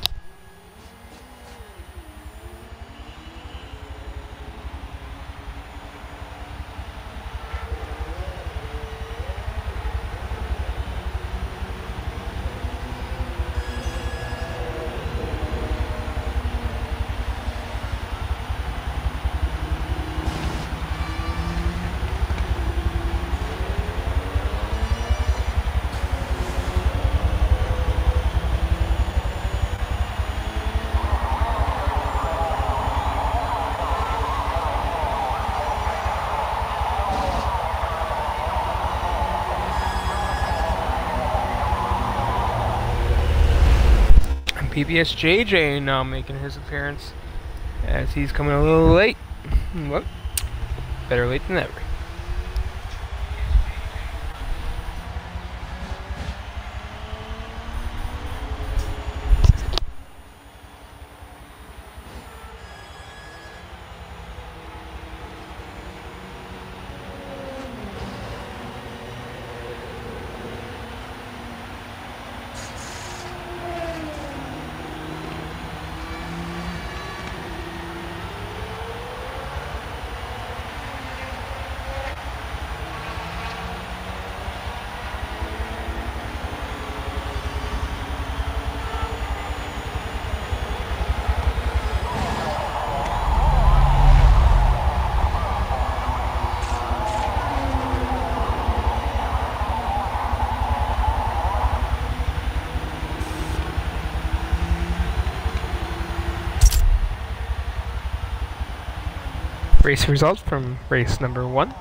PPS JJ now making his appearance, as he's coming a little late. Well, better late than never. Race results from race number 1.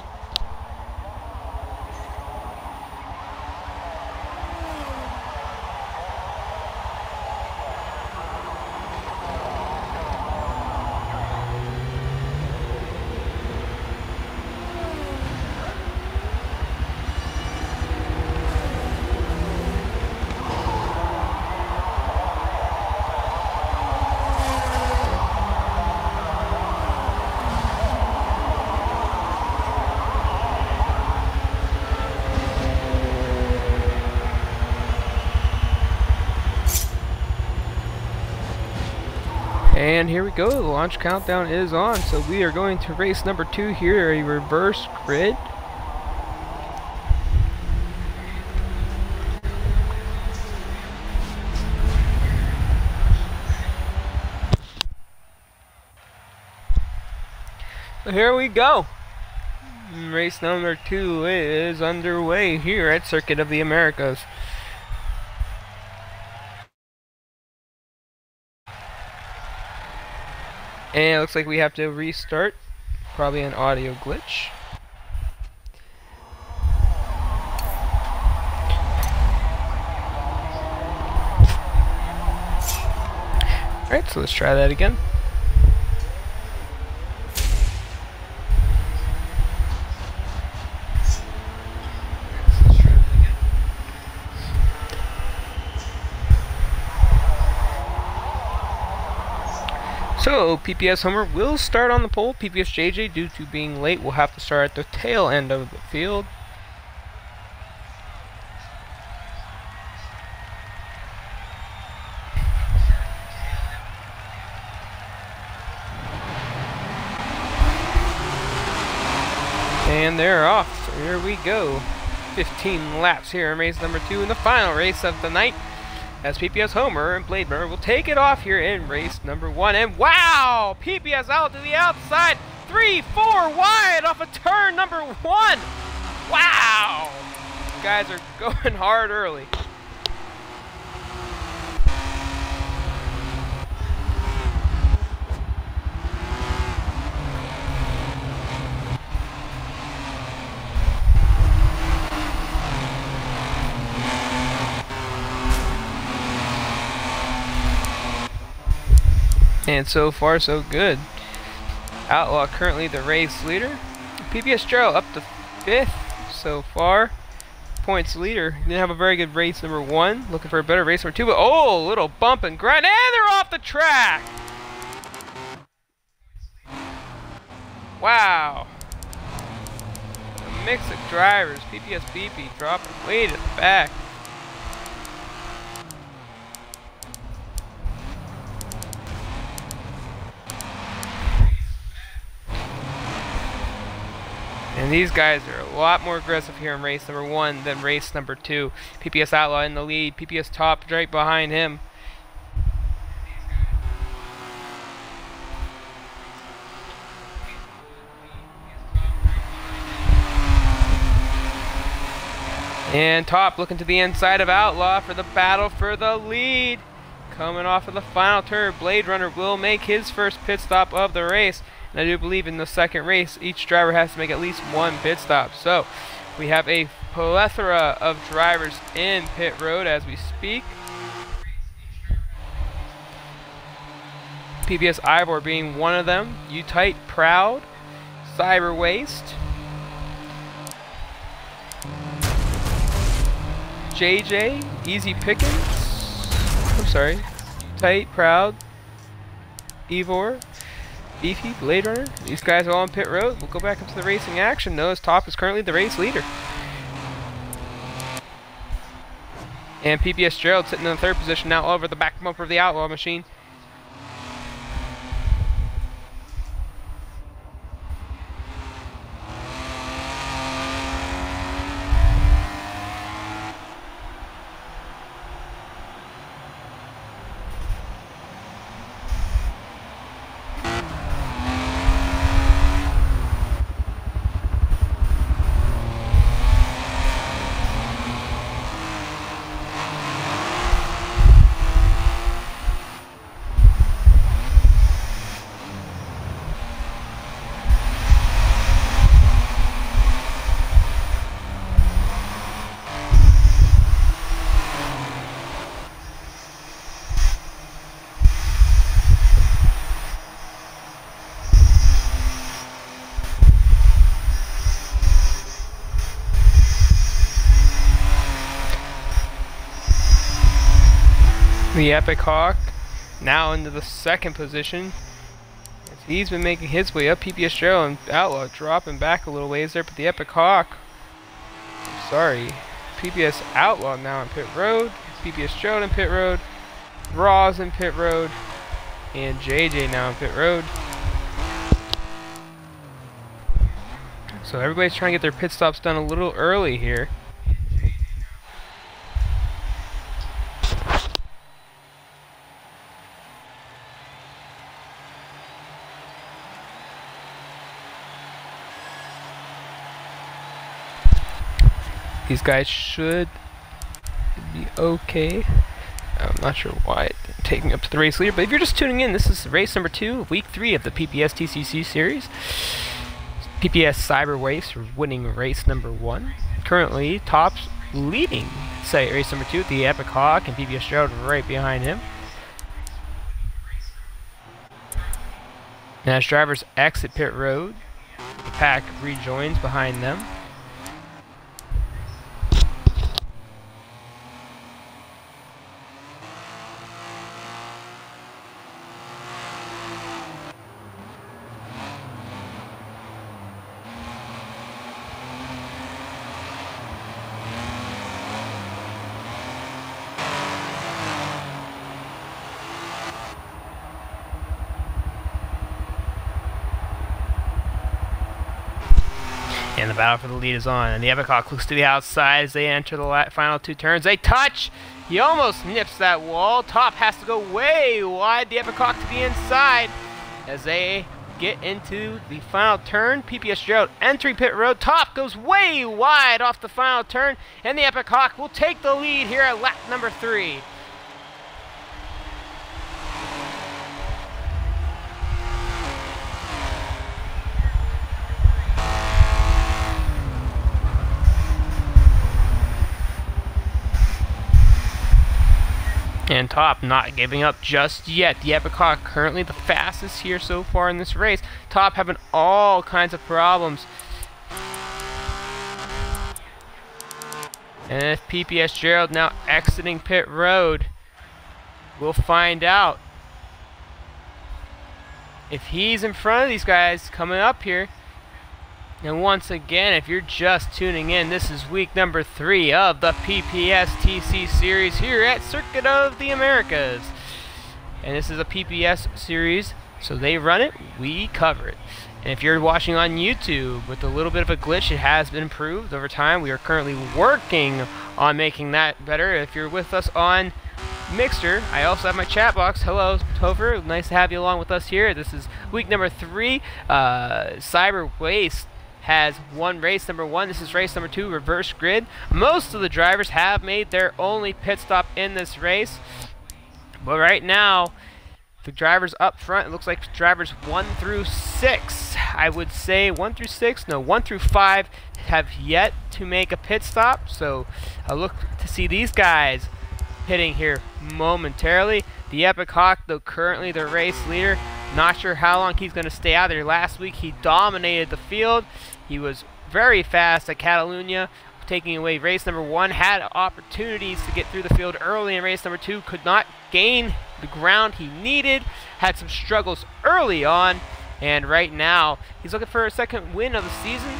And here we go, the launch countdown is on, so we are going to race number 2 here, a reverse grid. here we go. Race number 2 is underway here at Circuit of the Americas. And it looks like we have to restart. Probably an audio glitch. Alright, so let's try that again. So, PPS Homer will start on the pole. PPS JJ, due to being late, will have to start at the tail end of the field. And they're off. So here we go. 15 laps here in race number 2 in the final race of the night, as PPS Homer and Blade Runner will take it off here in race number 1. And wow! PPS out to the outside. 3-4 wide off of turn number 1. Wow! These guys are going hard early. And so far, so good. Outlaw currently the race leader. PPS Gerald up to 5th so far. Points leader. Didn't have a very good race number 1. Looking for a better race number 2. But oh, little bump and grind. And they're off the track! Wow. A mix of drivers. PPS BP dropping way to the back. And these guys are a lot more aggressive here in race number 1 than race number 2. PPS Outlaw in the lead. PPS Top right behind him. And Top looking to the inside of Outlaw for the battle for the lead. Coming off of the final turn, Blade Runner will make his first pit stop of the race. And I do believe in the second race, each driver has to make at least 1 pit stop. So, we have a plethora of drivers in pit road as we speak. PPS Ivor being one of them. U-Tight, Proud, Cyber Waste, JJ, Easy Pickens. I'm sorry. Tight, Proud, Ivor, Beefy, Blade Runner. These guys are all on pit road. We'll go back into the racing action. Noah's Top is currently the race leader. And PPS Gerald sitting in the 3rd position now over the back bumper of the Outlaw machine. The Epic Hawk now into the 2nd position. As he's been making his way up. PPS Gerald and Outlaw dropping back a little ways there, but the Epic Hawk, sorry, PPS Outlaw now in pit road. PPS Gerald in pit road. Raw's in pit road. And JJ now in pit road. So everybody's trying to get their pit stops done a little early here. These guys should be okay. I'm not sure why it's taking up to the race leader, but if you're just tuning in, this is race number 2 of week 3 of the PPS TCC series. PPS Cyber Waste winning race number 1. Currently, Top's leading, say, race number 2 with the Epic Hawk and PPS Gerald right behind him. And as drivers exit pit road, the pack rejoins behind them. And the battle for the lead is on, and the Epic Hawk looks to the outside as they enter the final 2 turns. They touch! He almost nips that wall. Top has to go way wide. The Epic Hawk to the inside as they get into the final turn. PPS Gerald entering pit road. Top goes way wide off the final turn, and the Epic Hawk will take the lead here at lap number 3. And Top not giving up just yet. The Epic Hawk currently the fastest here so far in this race. Top having all kinds of problems. And if PPS Gerald now exiting pit road, we'll find out if he's in front of these guys coming up here. And once again, if you're just tuning in, this is week number 3 of the PPS TC series here at Circuit of the Americas. And this is a PPS series, so they run it, we cover it. And if you're watching on YouTube with a little bit of a glitch, it has been improved over time. We are currently working on making that better. If you're with us on Mixer, I also have my chat box. Hello, Topher. Nice to have you along with us here. This is week number 3. Cyber Waste has won race number 1. This is race number 2, reverse grid. Most of the drivers have made their only pit stop in this race. But right now, the drivers up front, it looks like drivers 1 through 6, I would say 1 through 6, no, 1 through 5 have yet to make a pit stop. So I'll look to see these guys pitting here momentarily. The Epic Hawk, though, currently the race leader. Not sure how long he's going to stay out there. Last week he dominated the field. He was very fast at Catalunya, taking away race number 1. Had opportunities to get through the field early in race number 2. Could not gain the ground he needed. Had some struggles early on. And right now, he's looking for a second win of the season.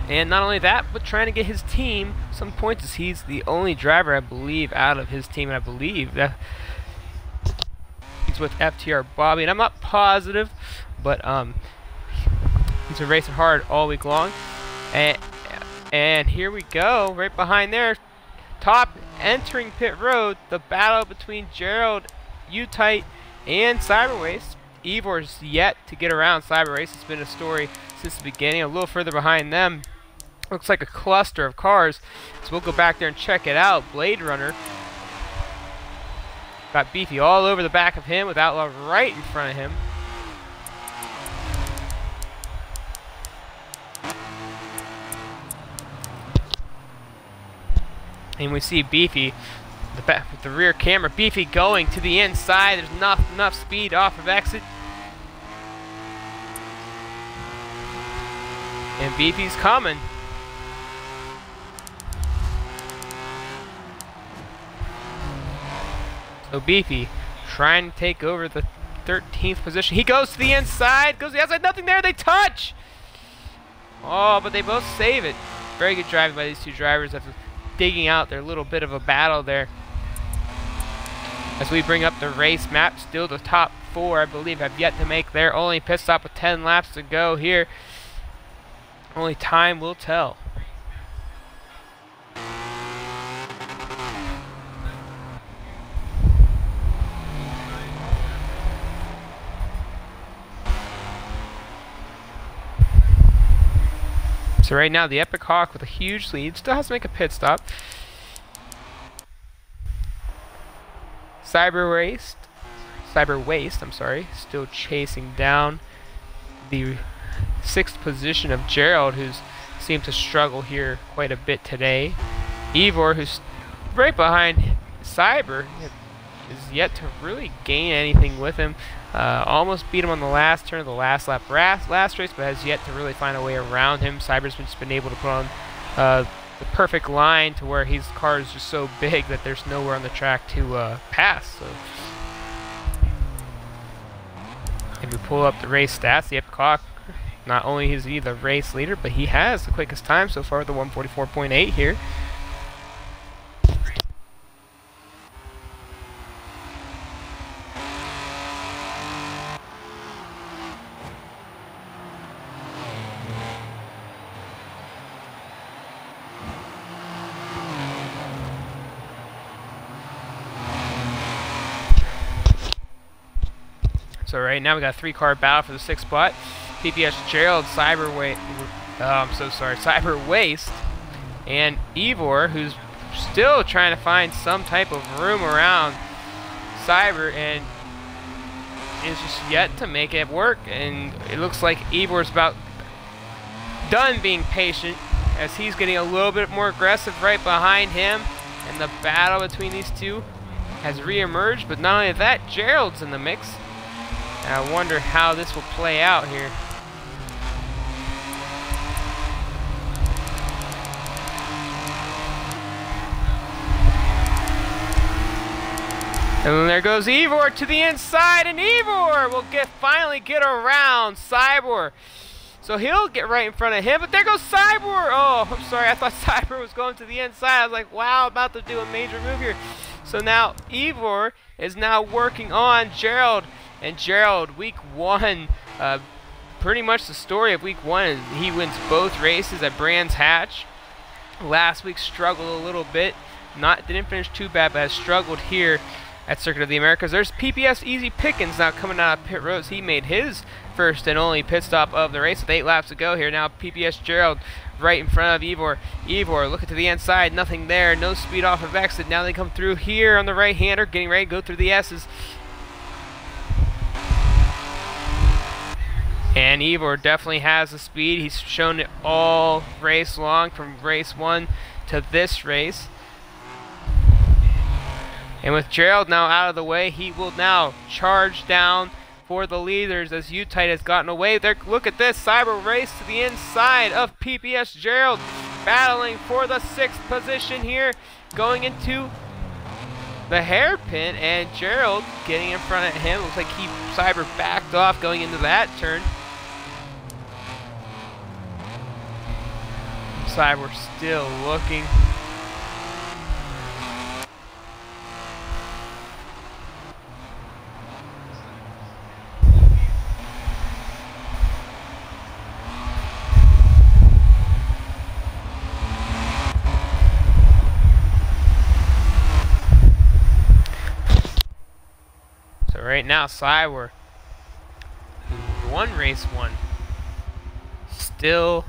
And not only that, but trying to get his team some points, as he's the only driver, I believe, out of his team. And I believe that he's with FTR Bobby. And I'm not positive, but he's been racing hard all week long. And here we go, right behind there. Top entering pit road. The battle between Gerald, U-Tight, and Cyber Waste. Evor's yet to get around Cyber Waste. It's been a story since the beginning. A little further behind them, looks like a cluster of cars. So we'll go back there and check it out. Blade Runner got Beefy all over the back of him with Outlaw right in front of him. And we see Beefy with the rear camera. Beefy going to the inside. There's enough speed off of exit. And Beefy's coming. So Beefy trying to take over the 13th position. He goes to the inside, goes to the outside, nothing there, they touch! Oh, but they both save it. Very good driving by these two drivers after digging out their little bit of a battle there. As we bring up the race map, still the top 4, I believe, have yet to make their only pit stop with 10 laps to go here. Only time will tell. So So right now the Epic Hawk with a huge lead still has to make a pit stop. Cyber Waste, I'm sorry, still chasing down the 6th position of Gerald, who's seemed to struggle here quite a bit today. Ivor, who's right behind Cyber, is yet to really gain anything with him. Almost beat him on the last turn of the last lap last race, but has yet to really find a way around him. Cyber's just been able to put on the perfect line to where his car is just so big that there's nowhere on the track to pass. So if we pull up the race stats, the Epic Hawk, not only is he the race leader, but he has the quickest time so far, the 144.8 here. So right now we got a 3-car battle for the 6th spot. PPS Gerald, Cyber Waste, and Ivor, who's still trying to find some type of room around Cyber and is just yet to make it work. And it looks like Ivor's about done being patient as he's getting a little bit more aggressive right behind him, and the battle between these two has re-emerged. But not only that, Gerald's in the mix. And I wonder how this will play out here. And then there goes Ivor to the inside, and Ivor will finally get around Cyber. So he'll get right in front of him, but there goes Cyber. Oh, I'm sorry, I thought Cyber was going to the inside. I was like, wow, about to do a major move here. So now Ivor is now working on Gerald. And Gerald, week 1, pretty much the story of week 1 is he wins both races at Brands Hatch. Last week struggled a little bit. Didn't finish too bad, but has struggled here at Circuit of the Americas. There's PPS Easy Pickens now coming out of pit roads. He made his first and only pit stop of the race with 8 laps to go here. Now PPS Gerald right in front of Ivor. Ivor looking to the inside, nothing there, no speed off of exit. Now they come through here on the right-hander, getting ready to go through the S's. And Ivor definitely has the speed. He's shown it all race long, from race 1 to this race. And with Gerald now out of the way, he will now charge down for the leaders as U-Tight has gotten away. There, look at this, Cyber race to the inside of PPS Gerald, battling for the 6th position here, going into the hairpin, and Gerald getting in front of him. Looks like Cyber backed off going into that turn. Cyber still looking. So right now, Cyber, who won race 1, still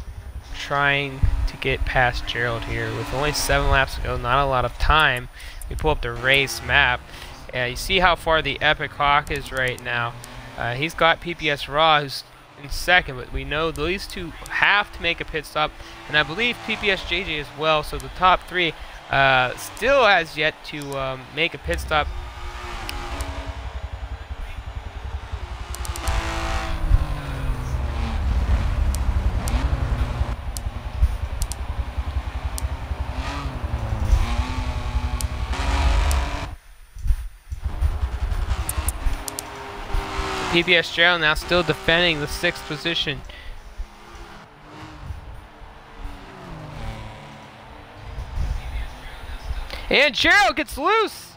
trying to get past Gerald here with only 7 laps to go, not a lot of time. We pull up the race map. You see how far the Epic Hawk is right now. He's got PPS Raw, who's in 2nd, but we know these two have to make a pit stop, and I believe PPS JJ as well. So the top 3 still has yet to make a pit stop. PPS Gerald now still defending the 6th position. And Gerald gets loose,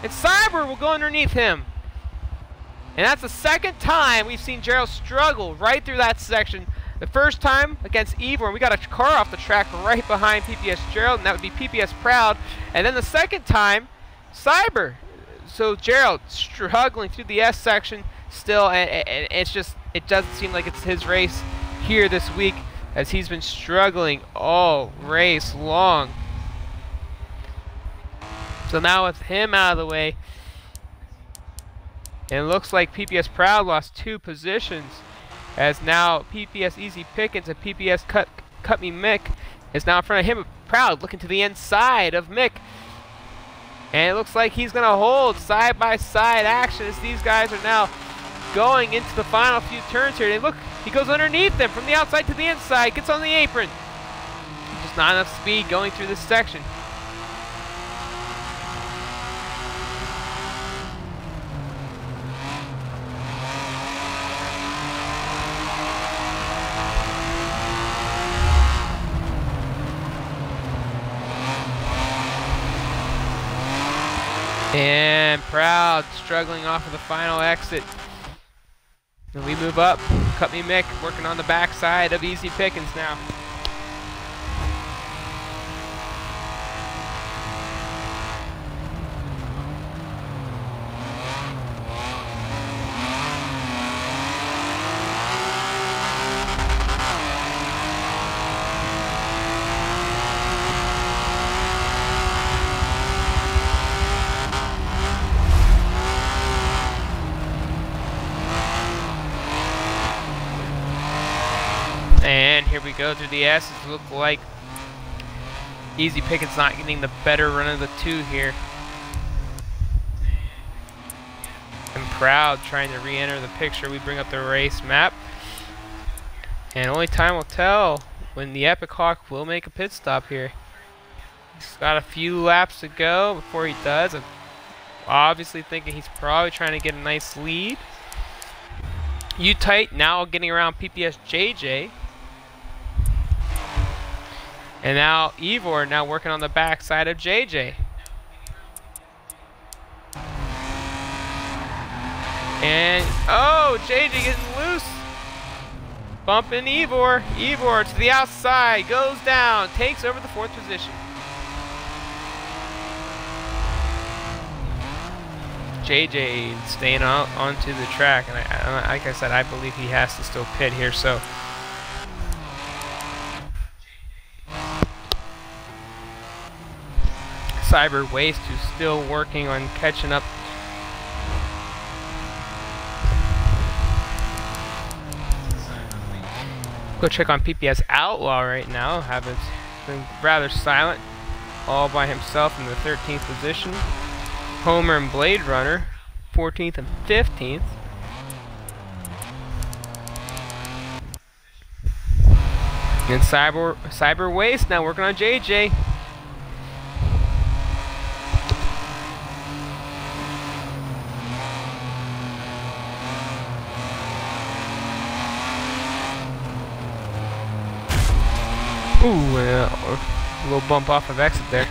and Cyber will go underneath him. And that's the 2nd time we've seen Gerald struggle right through that section. The first time against Ivor, and we got a car off the track right behind PPS Gerald, and that would be PPS Proud. And then the 2nd time, Cyber. So Gerald struggling through the S section still, and it's just, it doesn't seem like it's his race here this week. as he's been struggling all race long. So now with him out of the way, it looks like PPS Proud lost 2 positions, as now PPS Easy Pickens and PPS Cut Me Mick is now in front of him. Proud looking to the inside of Mick. And it looks like he's going to hold side-by-side action as these guys are now going into the final few turns here. And look, he goes underneath them from the outside to the inside, gets on the apron. Just not enough speed going through this section. And Proud struggling off of the final exit. And we move up. Cut Me Mick working on the backside of Easy Pickens now. And here we go through the S's. Look like Easy Pickens not getting the better run of the 2 here. And Proud trying to re-enter the picture. We bring up the race map. And only time will tell when the Epic Hawk will make a pit stop here. He's got a few laps to go before he does. I'm obviously thinking he's probably trying to get a nice lead. U-Tight now getting around PPS JJ. And now Ivor now working on the backside of JJ. And oh, JJ getting loose. Bumping Ivor. Ivor to the outside, goes down, takes over the 4th position. JJ staying out onto the track, and like I said, I believe he has to still pit here. So Cyber Waste, who's still working on catching up. Go check on PPS Outlaw right now. Having been rather silent, all by himself in the 13th position. Homer and Blade Runner, 14th and 15th. And Cyber Waste now working on JJ. Ooh, a little bump off of exit there.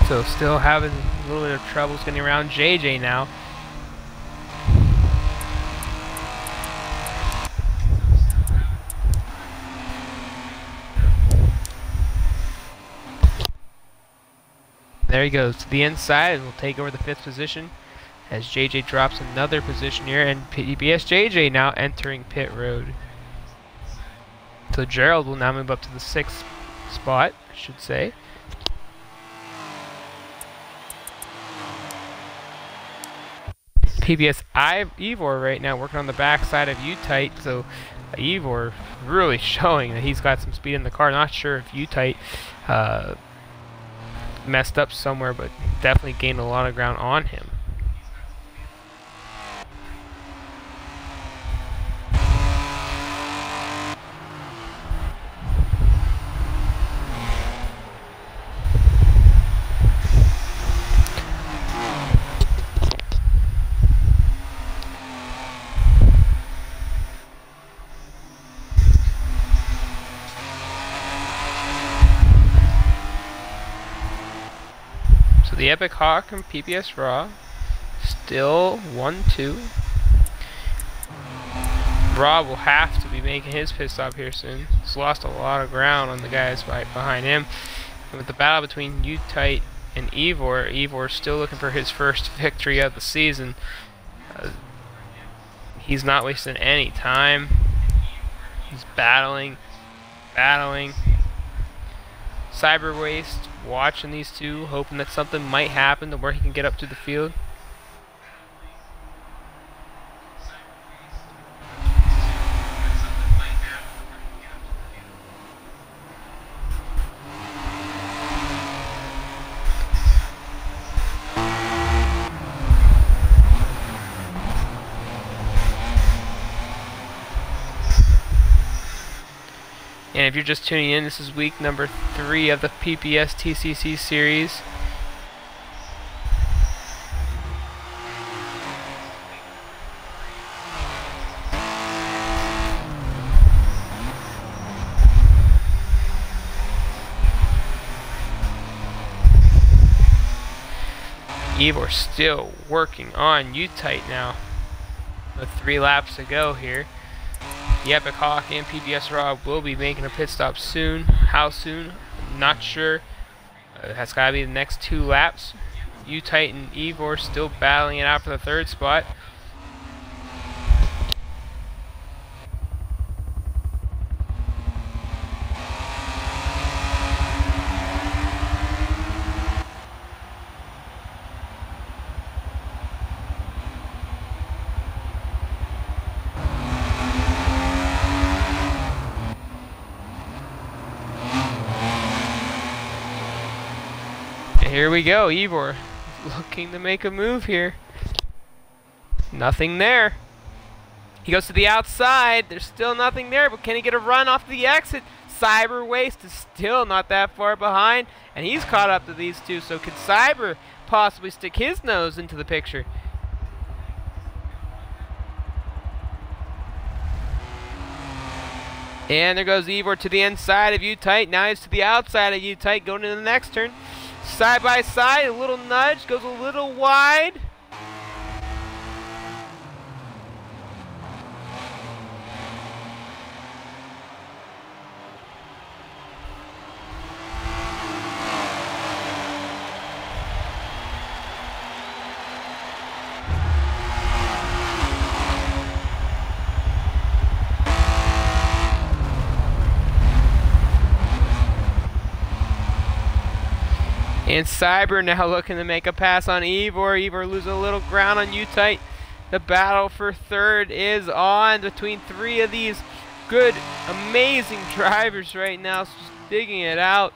So still having a little bit of troubles getting around JJ now. There he goes to the inside and will take over the 5th position as JJ drops another position here, and PPS JJ now entering pit road. So Gerald will now move up to the 6th spot, I should say. PPS Ivor right now working on the backside of U-Tight, so Ivor really showing that he's got some speed in the car. Not sure if U-Tight messed up somewhere, but definitely gained a lot of ground on him. So the Epic Hawk and PPS Raw still 1-2. Raw will have to be making his pit stop here soon. He's lost a lot of ground on the guys right behind him. And with the battle between U-Tight and Evor's still looking for his first victory of the season. He's not wasting any time. He's battling. Cyber Waste watching these two, hoping that something might happen to where he can get up to the field. And if you're just tuning in, this is week number 3 of the PPS TCC series. Ivor still working on U-Tight now, with 3 laps to go here. The Epic Hawk and PPS Raw will be making a pit stop soon. How soon? I'm not sure. That's got to be the next 2 laps. U-Tight and Ivor still battling it out for the 3rd spot. Here we go, Ivor looking to make a move here. Nothing there. He goes to the outside. There's still nothing there, but can he get a run off the exit? Cyber Waste is still not that far behind, and he's caught up to these two. So could Cyber possibly stick his nose into the picture? And there goes Ivor to the inside of U-Tight. Now he's to the outside of U-Tight, going to the next turn. Side by side, a little nudge, goes a little wide. And Cyber now looking to make a pass on Ivor. Ivor loses a little ground on U-Tight. The battle for 3rd is on between 3 of these good, amazing drivers right now. So just digging it out.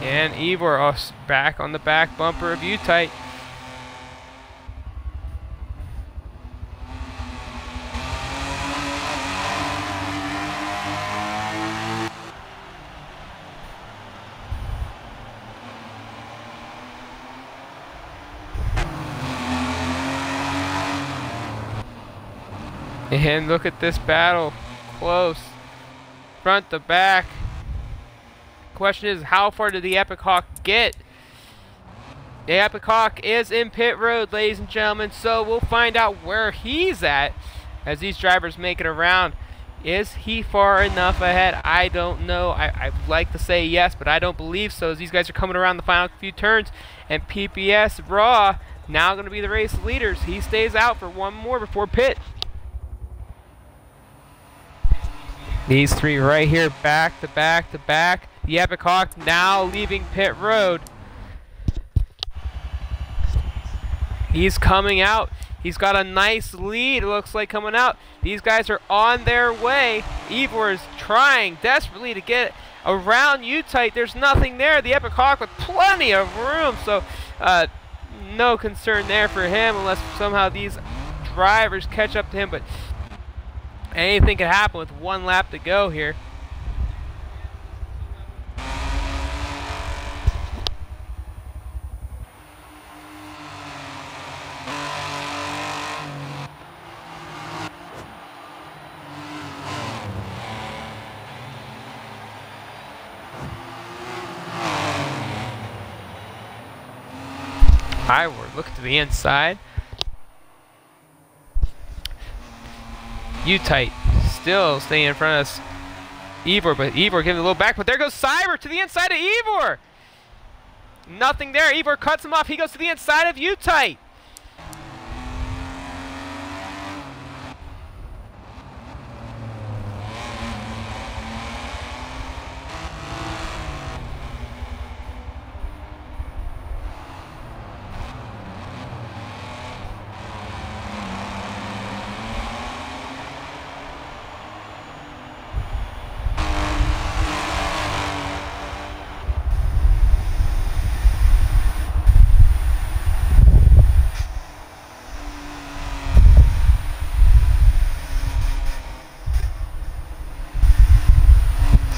And Ivor back on the back bumper of U-Tight. And look at this battle, close, front to back. Question is, how far did the Epic Hawk get? The Epic Hawk is in pit road, ladies and gentlemen, so we'll find out where he's at as these drivers make it around. Is he far enough ahead? I don't know. I'd like to say yes, but I don't believe so, as these guys are coming around the final few turns. And PPS Raw now going to be the race leaders. He stays out for one more before pit. These 3 right here, back to back to back. The Epic Hawk now leaving pit road. He's coming out. He's got a nice lead, it looks like, coming out. These guys are on their way. Ivor is trying desperately to get around U-Tight. There's nothing there. The Epic Hawk with plenty of room, so no concern there for him unless somehow these drivers catch up to him. But anything could happen with 1 lap to go here. Highward looking to the inside. U-Tight still staying in front of us. Ivor, but Ivor giving a little back, but there goes Cyber to the inside of Ivor. Nothing there. Ivor cuts him off. He goes to the inside of U-Tight.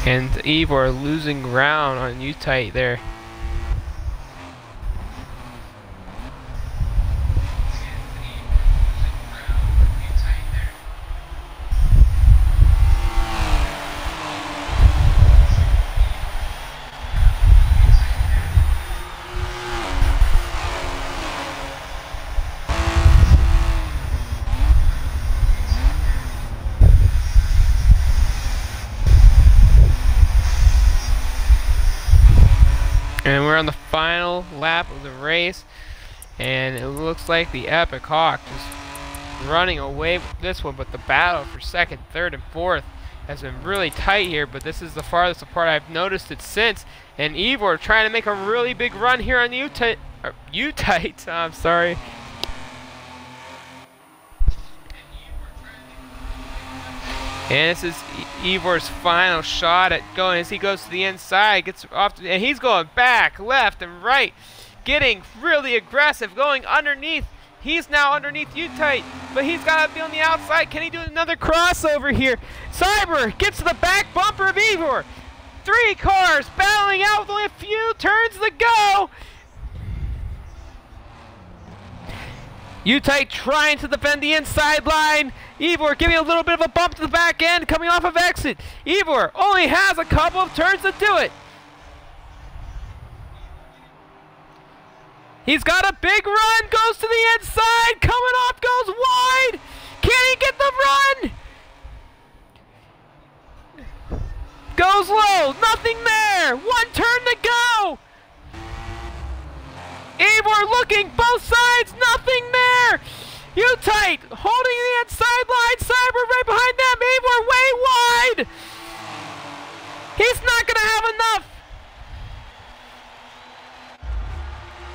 And Ivor losing ground on U-Tight there. And we're on the final lap of the race, and it looks like the Epic Hawk is running away with this one, but the battle for second, third, and fourth has been really tight here, but this is the farthest apart I've noticed it since. And Ivor trying to make a really big run here on U-Tight, I'm sorry. And this is Ivor's final shot at going as he goes to the inside, gets off, and he's going back, left, and right, getting really aggressive, going underneath. He's now underneath U-Tight, but he's got to be on the outside. Can he do another crossover here? Cyber gets to the back bumper of Ivor. 3 cars battling out with only a few turns to go. U-Tight trying to defend the inside line. Ivor giving a little bit of a bump to the back end coming off of exit. Ivor only has a couple of turns to do it. He's got a big run, goes to the inside, coming off, goes wide. Can he get the run? Goes low, nothing there. 1 turn to go. Ivor looking both sides, nothing there. U-Tight holding the inside line, Cyber right behind them, Ivor way wide. He's not going to have enough.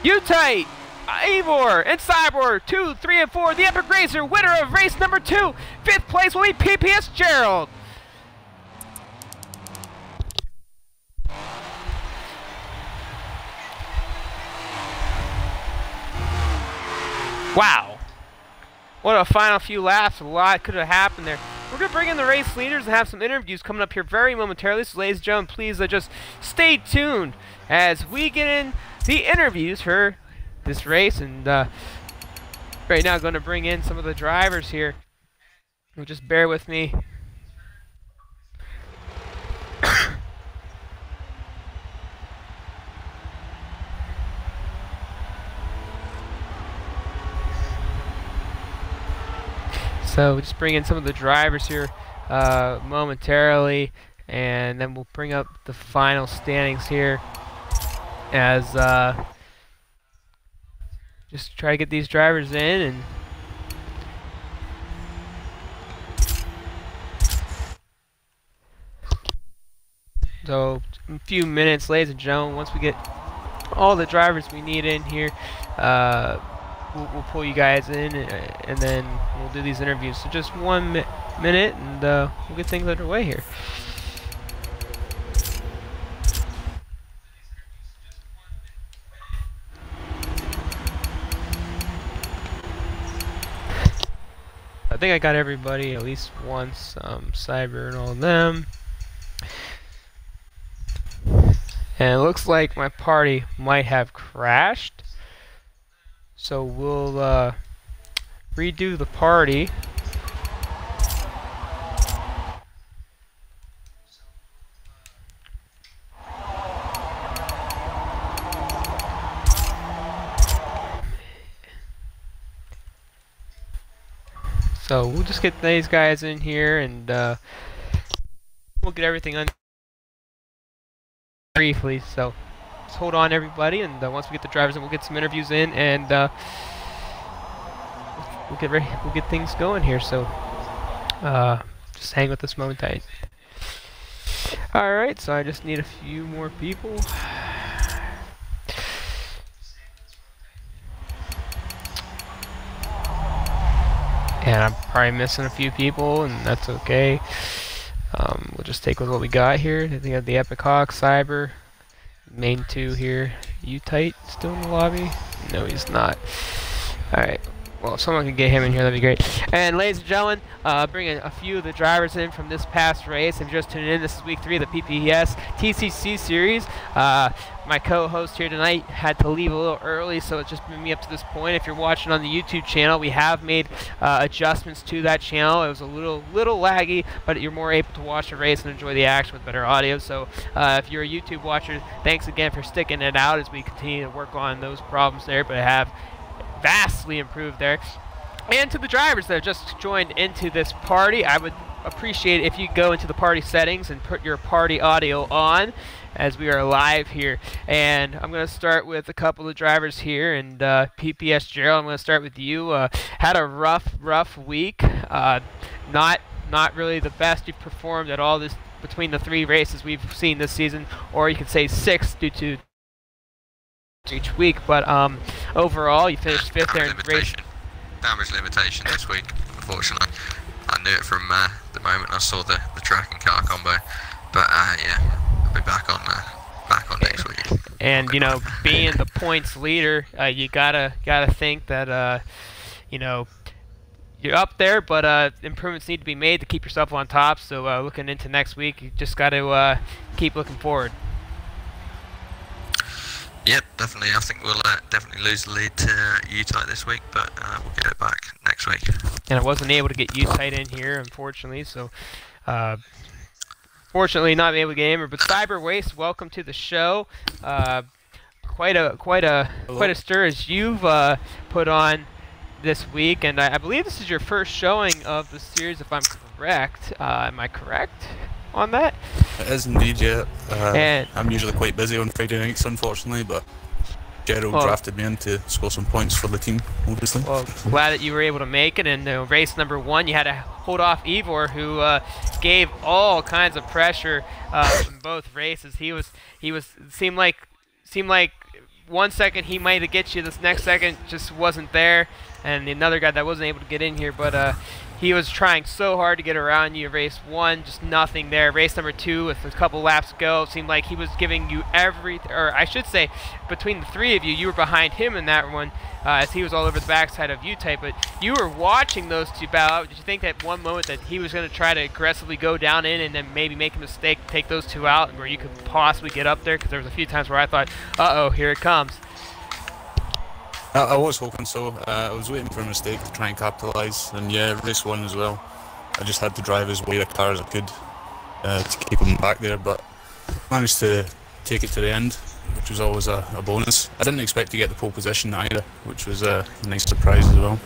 U-Tight, Ivor, and Cyber, 2, 3, and 4. The Epic Racer, winner of race number 2. 5th place will be PPS Gerald. Wow. What a final few laps. A lot could have happened there. We're going to bring in the race leaders and have some interviews coming up here very momentarily. So ladies and gentlemen, please just stay tuned as we get in the interviews for this race. And right now I'm going to bring in some of the drivers here. Just bear with me. So just bring in some of the drivers here momentarily, and then we'll bring up the final standings here as just try to get these drivers in. And so in a few minutes, ladies and gentlemen, once we get all the drivers we need in here, we'll pull you guys in, and then we'll do these interviews. So just 1 minute, and we'll get things underway here. I think I got everybody at least once, Cyber and all of them. And it looks like my party might have crashed. So we'll redo the party. So we'll just get these guys in here, and we'll get everything on briefly. So just hold on, everybody, and once we get the drivers in, we'll get some interviews in, and we'll get ready. We'll get things going here. So just hang with us moment tight. All right. So I just need a few more people. And I'm probably missing a few people, and that's okay. We'll just take with what we got here. I think we have the Epic Hawk, Cyber, main 2 here. U-Tight still in the lobby? No, he's not. Alright. Well, if someone can get him in here, that'd be great. And ladies and gentlemen, bringing a few of the drivers in from this past race. If you're just tuning in, this is week 3 of the PPS TCC series. My co-host here tonight had to leave a little early, so it's just been me up to this point. If you're watching on the YouTube channel, we have made adjustments to that channel. It was a little laggy, but you're more able to watch the race and enjoy the action with better audio. So if you're a YouTube watcher, thanks again for sticking it out as we continue to work on those problems there, but I have vastly improved there. And to the drivers that have just joined into this party, I would appreciate it if you go into the party settings and put your party audio on, as we are live here. And I'm going to start with a couple of drivers here, and PPS Gerald, I'm going to start with you. Had a rough week. Not really the best you've performed at all this between the 3 races we've seen this season, or you could say 6 due to each week, but overall you finished 5th there in race. Damage limitation this week, unfortunately. I knew it from the moment I saw the track and car combo, but yeah, I'll be back on next week. And you know, being the points leader, you gotta think that you know, you're up there, but improvements need to be made to keep yourself on top. So looking into next week, you just got to keep looking forward. Yep, definitely. I think we'll definitely lose the lead to U-Tight this week, but we'll get it back next week. And I wasn't able to get U-Tight in here, unfortunately, so fortunately not able to get in. But Cyber Waste, welcome to the show. Quite a stir as you've put on this week, and I believe this is your first showing of the series, if I'm correct. Am I correct on that? It is indeed, yeah. And I'm usually quite busy on Friday nights, unfortunately, but Gerald drafted me in to score some points for the team, obviously. Well, glad that you were able to make it. And race number 1, you had to hold off Ivor, who gave all kinds of pressure in both races. Seemed like 1 second he might have get you, this next second just wasn't there. And another guy that wasn't able to get in here, but he was trying so hard to get around you. Race 1, just nothing there. Race number 2, with a couple laps to go, it seemed like he was giving you everything, or I should say, between the 3 of you, you were behind him in that one, as he was all over the backside of U-Type. But you were watching those 2 battle out. Did you think at one moment that he was going to try to aggressively go down in and then maybe make a mistake, take those 2 out, where you could possibly get up there? Because there was a few times where I thought, uh-oh, here it comes. I was hoping so. I was waiting for a mistake to try and capitalise, and yeah, race 1 as well. I just had to drive as wide a car as I could to keep him back there, but managed to take it to the end, which was always a bonus. I didn't expect to get the pole position either, which was a nice surprise as well.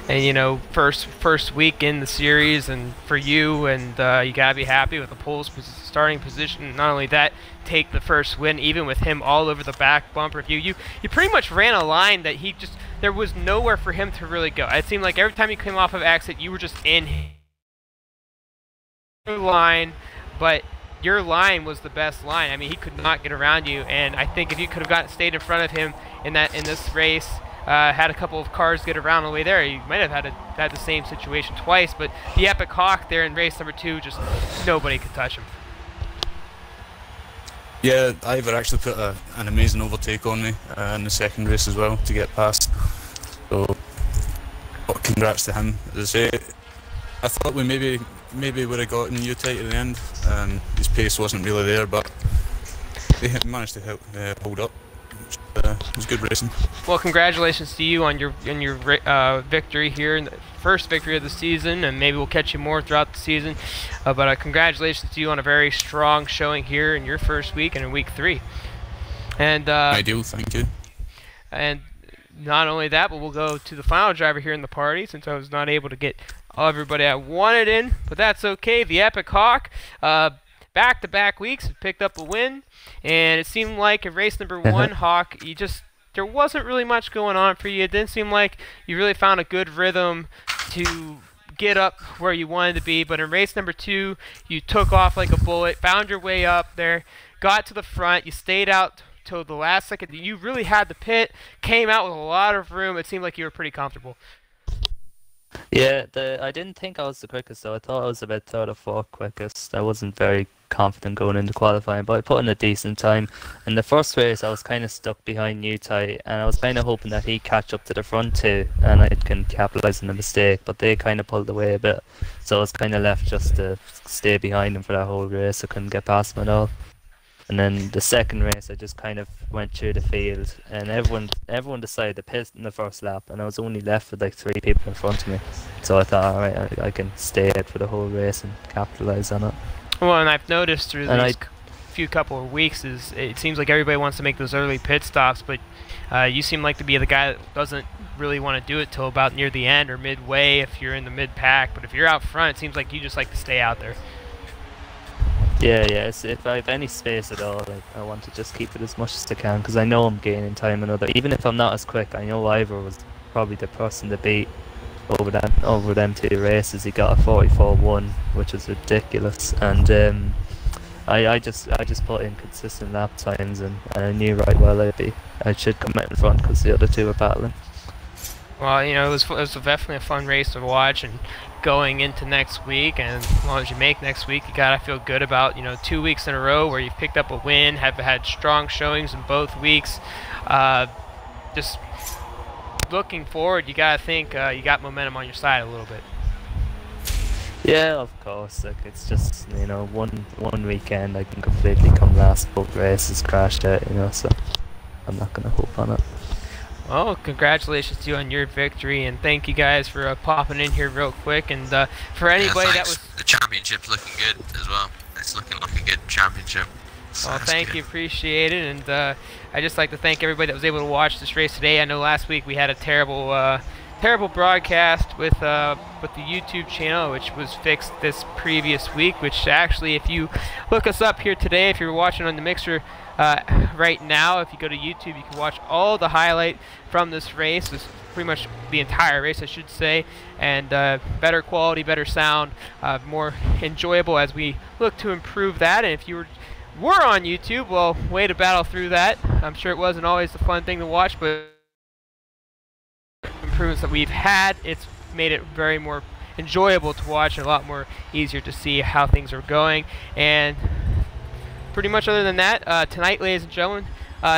And you know, first week in the series, and for you, and you gotta be happy with the pole's starting position. Not only that, take the first win, even with him all over the back bumper of you. You pretty much ran a line that there was nowhere for him to really go. It seemed like every time you came off of exit, you were just in your line, but your line was the best line. I mean, he could not get around you, and I think if you could have stayed in front of him in this race, had a couple of cars get around on the way there, you might have had the same situation twice. But the Epic Hawk there in race number 2, just nobody could touch him. Yeah, Ivor actually put an amazing overtake on me in the second race as well to get past. So, congrats to him. As I say, I thought we maybe would have gotten U-Tight at the end. His pace wasn't really there, but they managed to hold up. It was good racing. Well, congratulations to you on your victory here, in the first victory of the season, and maybe we'll catch you more throughout the season. But congratulations to you on a very strong showing here in your first week and in week 3. And ideal, thank you. And not only that, but we'll go to the final driver here in the party, since I was not able to get everybody I wanted in, but that's okay. The Epic Hawk, back-to-back weeks, picked up a win, and it seemed like in race number 1, Hawk, there wasn't really much going on for you. It didn't seem like you really found a good rhythm to get up where you wanted to be, but in race number 2, you took off like a bullet, found your way up there, got to the front, you stayed out till the last second. You really had the pit, came out with a lot of room. It seemed like you were pretty comfortable. Yeah, I didn't think I was the quickest though. I thought I was about third or fourth quickest. I wasn't very confident going into qualifying, but I put in a decent time. In the first race, I was kind of stuck behind Utai, and I was kind of hoping that he'd catch up to the front too, and I can capitalise on the mistake, but they kind of pulled away a bit, so I was kind of left just to stay behind him for that whole race. I couldn't get past him at all. And then the second race, I just kind of went through the field, and everyone decided to pit in the first lap, and I was only left with like 3 people in front of me. So I thought, alright, I can stay out for the whole race and capitalise on it. Well, and I've noticed through these few couple of weeks it seems like everybody wants to make those early pit stops, but you seem like to be the guy that doesn't really want to do it till about near the end or midway if you're in the mid-pack. But if you're out front, it seems like you just like to stay out there. Yeah, if I have any space at all, like, I want to just keep it as much as I can, because I know I'm gaining time another. Even if I'm not as quick, I know Ivor was probably the person to beat over them 2 races. He got a 44.1, which is ridiculous, and I just put in consistent lap times, and I knew right well I should come out in front because the other 2 were battling. Well, you know, it was definitely a fun race to watch, and going into next week, and as long as you make next week, you gotta feel good about, you know, 2 weeks in a row where you've picked up a win, have had strong showings in both weeks. Just looking forward, you gotta think you got momentum on your side a little bit. Yeah, of course. Like, it's just, you know, one weekend I can completely come last, both races crashed out, you know, so I'm not gonna hope on it. Well, congratulations to you on your victory, and thank you guys for popping in here real quick. And for anybody that was... The championship's looking good as well. It's looking like a good championship. So well, thank you, appreciate it. And I'd just like to thank everybody that was able to watch this race today. I know last week we had a terrible broadcast with the YouTube channel, which was fixed this previous week, which actually, if you look us up here today, if you're watching on the Mixer right now, if you go to YouTube, you can watch all the highlight from this race. This pretty much the entire race, I should say, and better quality, better sound, more enjoyable as we look to improve that. And if you were on YouTube, well, way to battle through that. I'm sure it wasn't always the fun thing to watch, but improvements that we've had, it's made it very more enjoyable to watch and a lot more easier to see how things are going. And pretty much other than that, tonight, ladies and gentlemen,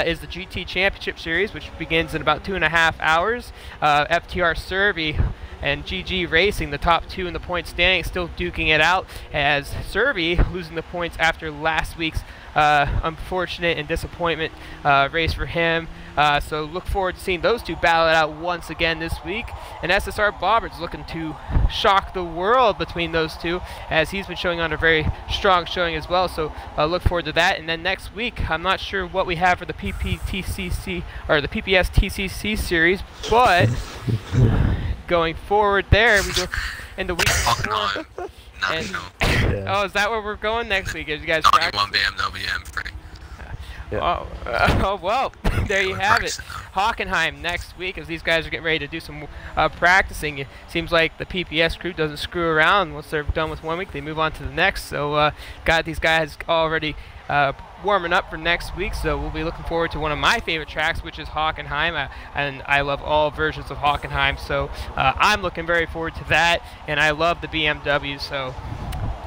is the GT Championship Series, which begins in about 2.5 hours. FTR Survey and GG Racing, the top 2 in the point standing, still duking it out, as Survey losing the points after last week's unfortunate and disappointment race for him. So look forward to seeing those 2 battle it out once again this week. And SSR Bobbert's looking to shock the world between those 2, as he's been showing on a very strong showing as well. So look forward to that. And then next week, I'm not sure what we have for the PPTCC or the PPS TCC series, but going forward there, we go in the week before. Oh, is that where we're going next week? Is you guys 91 BMW M3. Yeah. Oh, well, there you have it. Hockenheim next week, as these guys are getting ready to do some practicing. It seems like the PPS crew doesn't screw around. Once they're done with 1 week, they move on to the next. So got these guys already warming up for next week, so we'll be looking forward to one of my favorite tracks, which is Hockenheim, and I love all versions of Hockenheim, so I'm looking very forward to that, and I love the BMW, so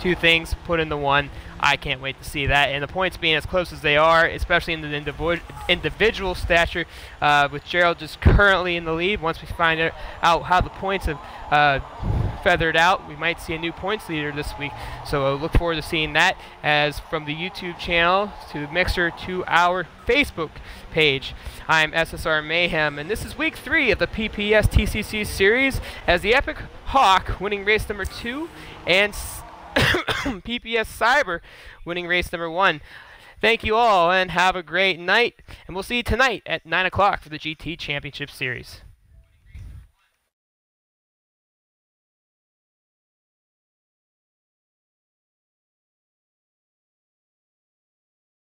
2 things put into one. I can't wait to see that, and the points being as close as they are, especially in the individual stature, with Gerald just currently in the lead. Once we find out how the points have feathered out, we might see a new points leader this week, so look forward to seeing that, as from the YouTube channel to Mixer to our Facebook page. I'm SSR Mayhem, and this is week 3 of the PPS TCC series, as the Epic Hawk winning race number 2 and PPS Cyber winning race number 1. Thank you all, and have a great night, and we'll see you tonight at 9 o'clock for the GT Championship Series.